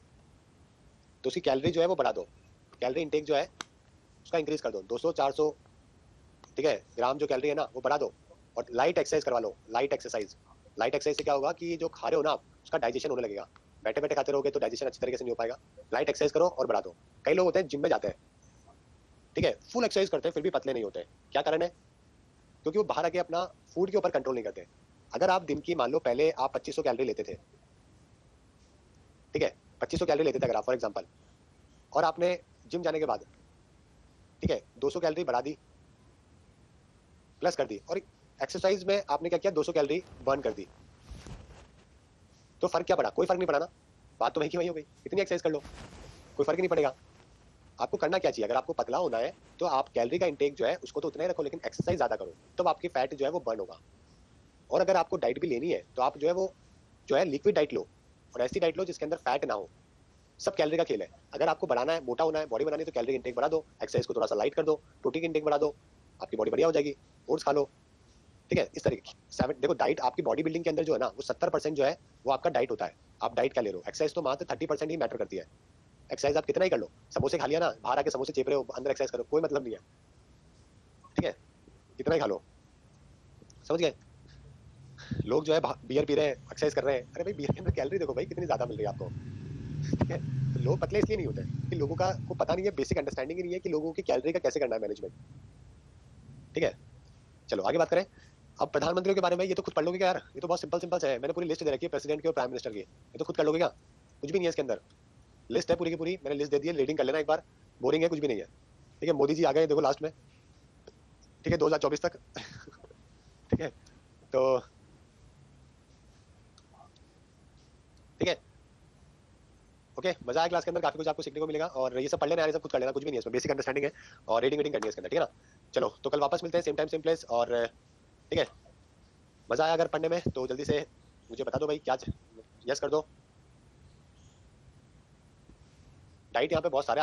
तो उसकी कैलोरी जो है वो बढ़ा दो, कैलोरी इंटेक जो है उसका इंक्रीज कर दो, 200 400, ठीक है, ग्राम जो कैलोरी है ना वो बढ़ा दो। और लाइट एक्सरसाइज करवा लो, लाइट एक्सरसाइज। लाइट एक्सरसाइज से क्या होगा कि जो खा रहे हो ना आप उसका डाइजेशन होने लगेगा, बैठे बैठे खाते रहोगे तो डाइजेशन अच्छी तरीके से नहीं हो पाएगा। लाइट एक्सरसाइज करो और बढ़ा दो। कई लोग होते हैं जिम में जाते हैं, ठीक है, फुल एक्सरसाइज करते हैं फिर भी पतले नहीं होते, क्या कारण है, क्योंकि वो बाहर आके अपना फूड के ऊपर कंट्रोल नहीं करते। अगर आप दिन की मान लो पहले आप 2500 कैलोरी लेते थे, ठीक है, 2500 कैलोरी लेते थे अगर आप फॉर एग्जांपल, और आपने जिम जाने के बाद, ठीक है, 200 कैलोरी बढ़ा दी, प्लस कर दी, और एक्सरसाइज में आपने क्या किया, 200 कैलोरी बर्न कर दी, तो फर्क क्या पड़ा, कोई फर्क नहीं पड़ा ना, बात तो वही की वही हो गई, इतनी एक्सरसाइज कर लो कोई फर्क नहीं पड़ेगा। आपको करना क्या चाहिए, अगर आपको पतला होना है तो आप कैलोरी का इंटेक जो है उसको तो उतना ही रखो, लेकिन एक्सरसाइज ज्यादा करो, तो आपकी फैट जो है वो बर्न होगा। और अगर आपको डाइट भी लेनी है तो आप जो है वो जो है लिक्विड डाइट लो, और ऐसी डाइट लो जिसके अंदर फैट ना हो। सब कैलोरी का खेल है। अगर आपको बढ़ाना है, मोटा होना है, बॉडी बनानी है, तो कैलोरी इंटेक बढ़ा दो, एक्सरसाइज को थोड़ा सा लाइट कर दो, प्रोटीन इंटेक बढ़ा दो, आपकी बॉडी बढ़िया हो जाएगी। ओट्स खा लो, ठीक है, इस तरीके सेवन। देखो डाइट आपकी बॉडी बिल्डिंग के अंदर जो है ना वो 70% जो है वो आपका डाइट होता है। आप डाइट क्या ले रहे हो, एक्सरसाइज तो मात्र 30% ही मैटर करती है। एक्सरसाइज आप कितना ही कर लो, समोसे खा लिया ना, बाहर आके समोसे चेप रहे हो, अंदर एक्सरसाइज करो, कोई मतलब नहीं है, ठीक है, कितना ही खा लो, समझ गए। लोग जो है बियर पी रहे हैं, एक्सरसाइज कर रहे हैं, अरे भाई बियर के अंदर कैलोरी देखो भाई कितनी ज्यादा मिल रही है आपको, ठीक है। तो लोग पतले इसलिए नहीं होते कि लोगों का को पता नहीं है, बेसिक अंडरस्टैंडिंग ही नहीं है कि लोगों की कैलोरी का कैसे करना है मैनेजमेंट, ठीक है। चलो आगे बात करें। अब प्रधानमंत्रियों के बारे में ये तो खुद पढ़ लोगे क्या यार, ये तो बहुत सिंपल सिंपल है, मैंने पूरी लिस्ट दे रखी है प्रेसिडेंट की और प्राइम मिनिस्टर की, ये तो खुद कर लोगे क्या, कुछ भी नहीं है इसके अंदर, लिस्ट है पूरी की पूरी, मैंने लिस्ट दे दी है, रीडिंग कर लेना एक बार, बोरिंग है कुछ भी नहीं है, ठीक है। मोदी जी आ गए देखो लास्ट में, ठीक है, 2024 तक ठीक है, तो ठीक है, ओके, मजा आया क्लास के अंदर, काफी कुछ आपको सीखने को मिलेगा, और ये सब पढ़ लेना यार, ये सब खुद कर लेना, कुछ भी नहीं है इसमें, बेसिक अंडरस्टैंडिंग है, और रीडिंग रीडिंग करनी है इसके अंदर, ठीक है ना। चलो तो कल वापस मिलते हैं सेम टाइम सेम प्लेस, और ठीक है, मजा आया अगर पढ़ने में तो जल्दी से मुझे बता दो भाई, क्या यस कर दो। डाइट यहाँ पे बहुत सारे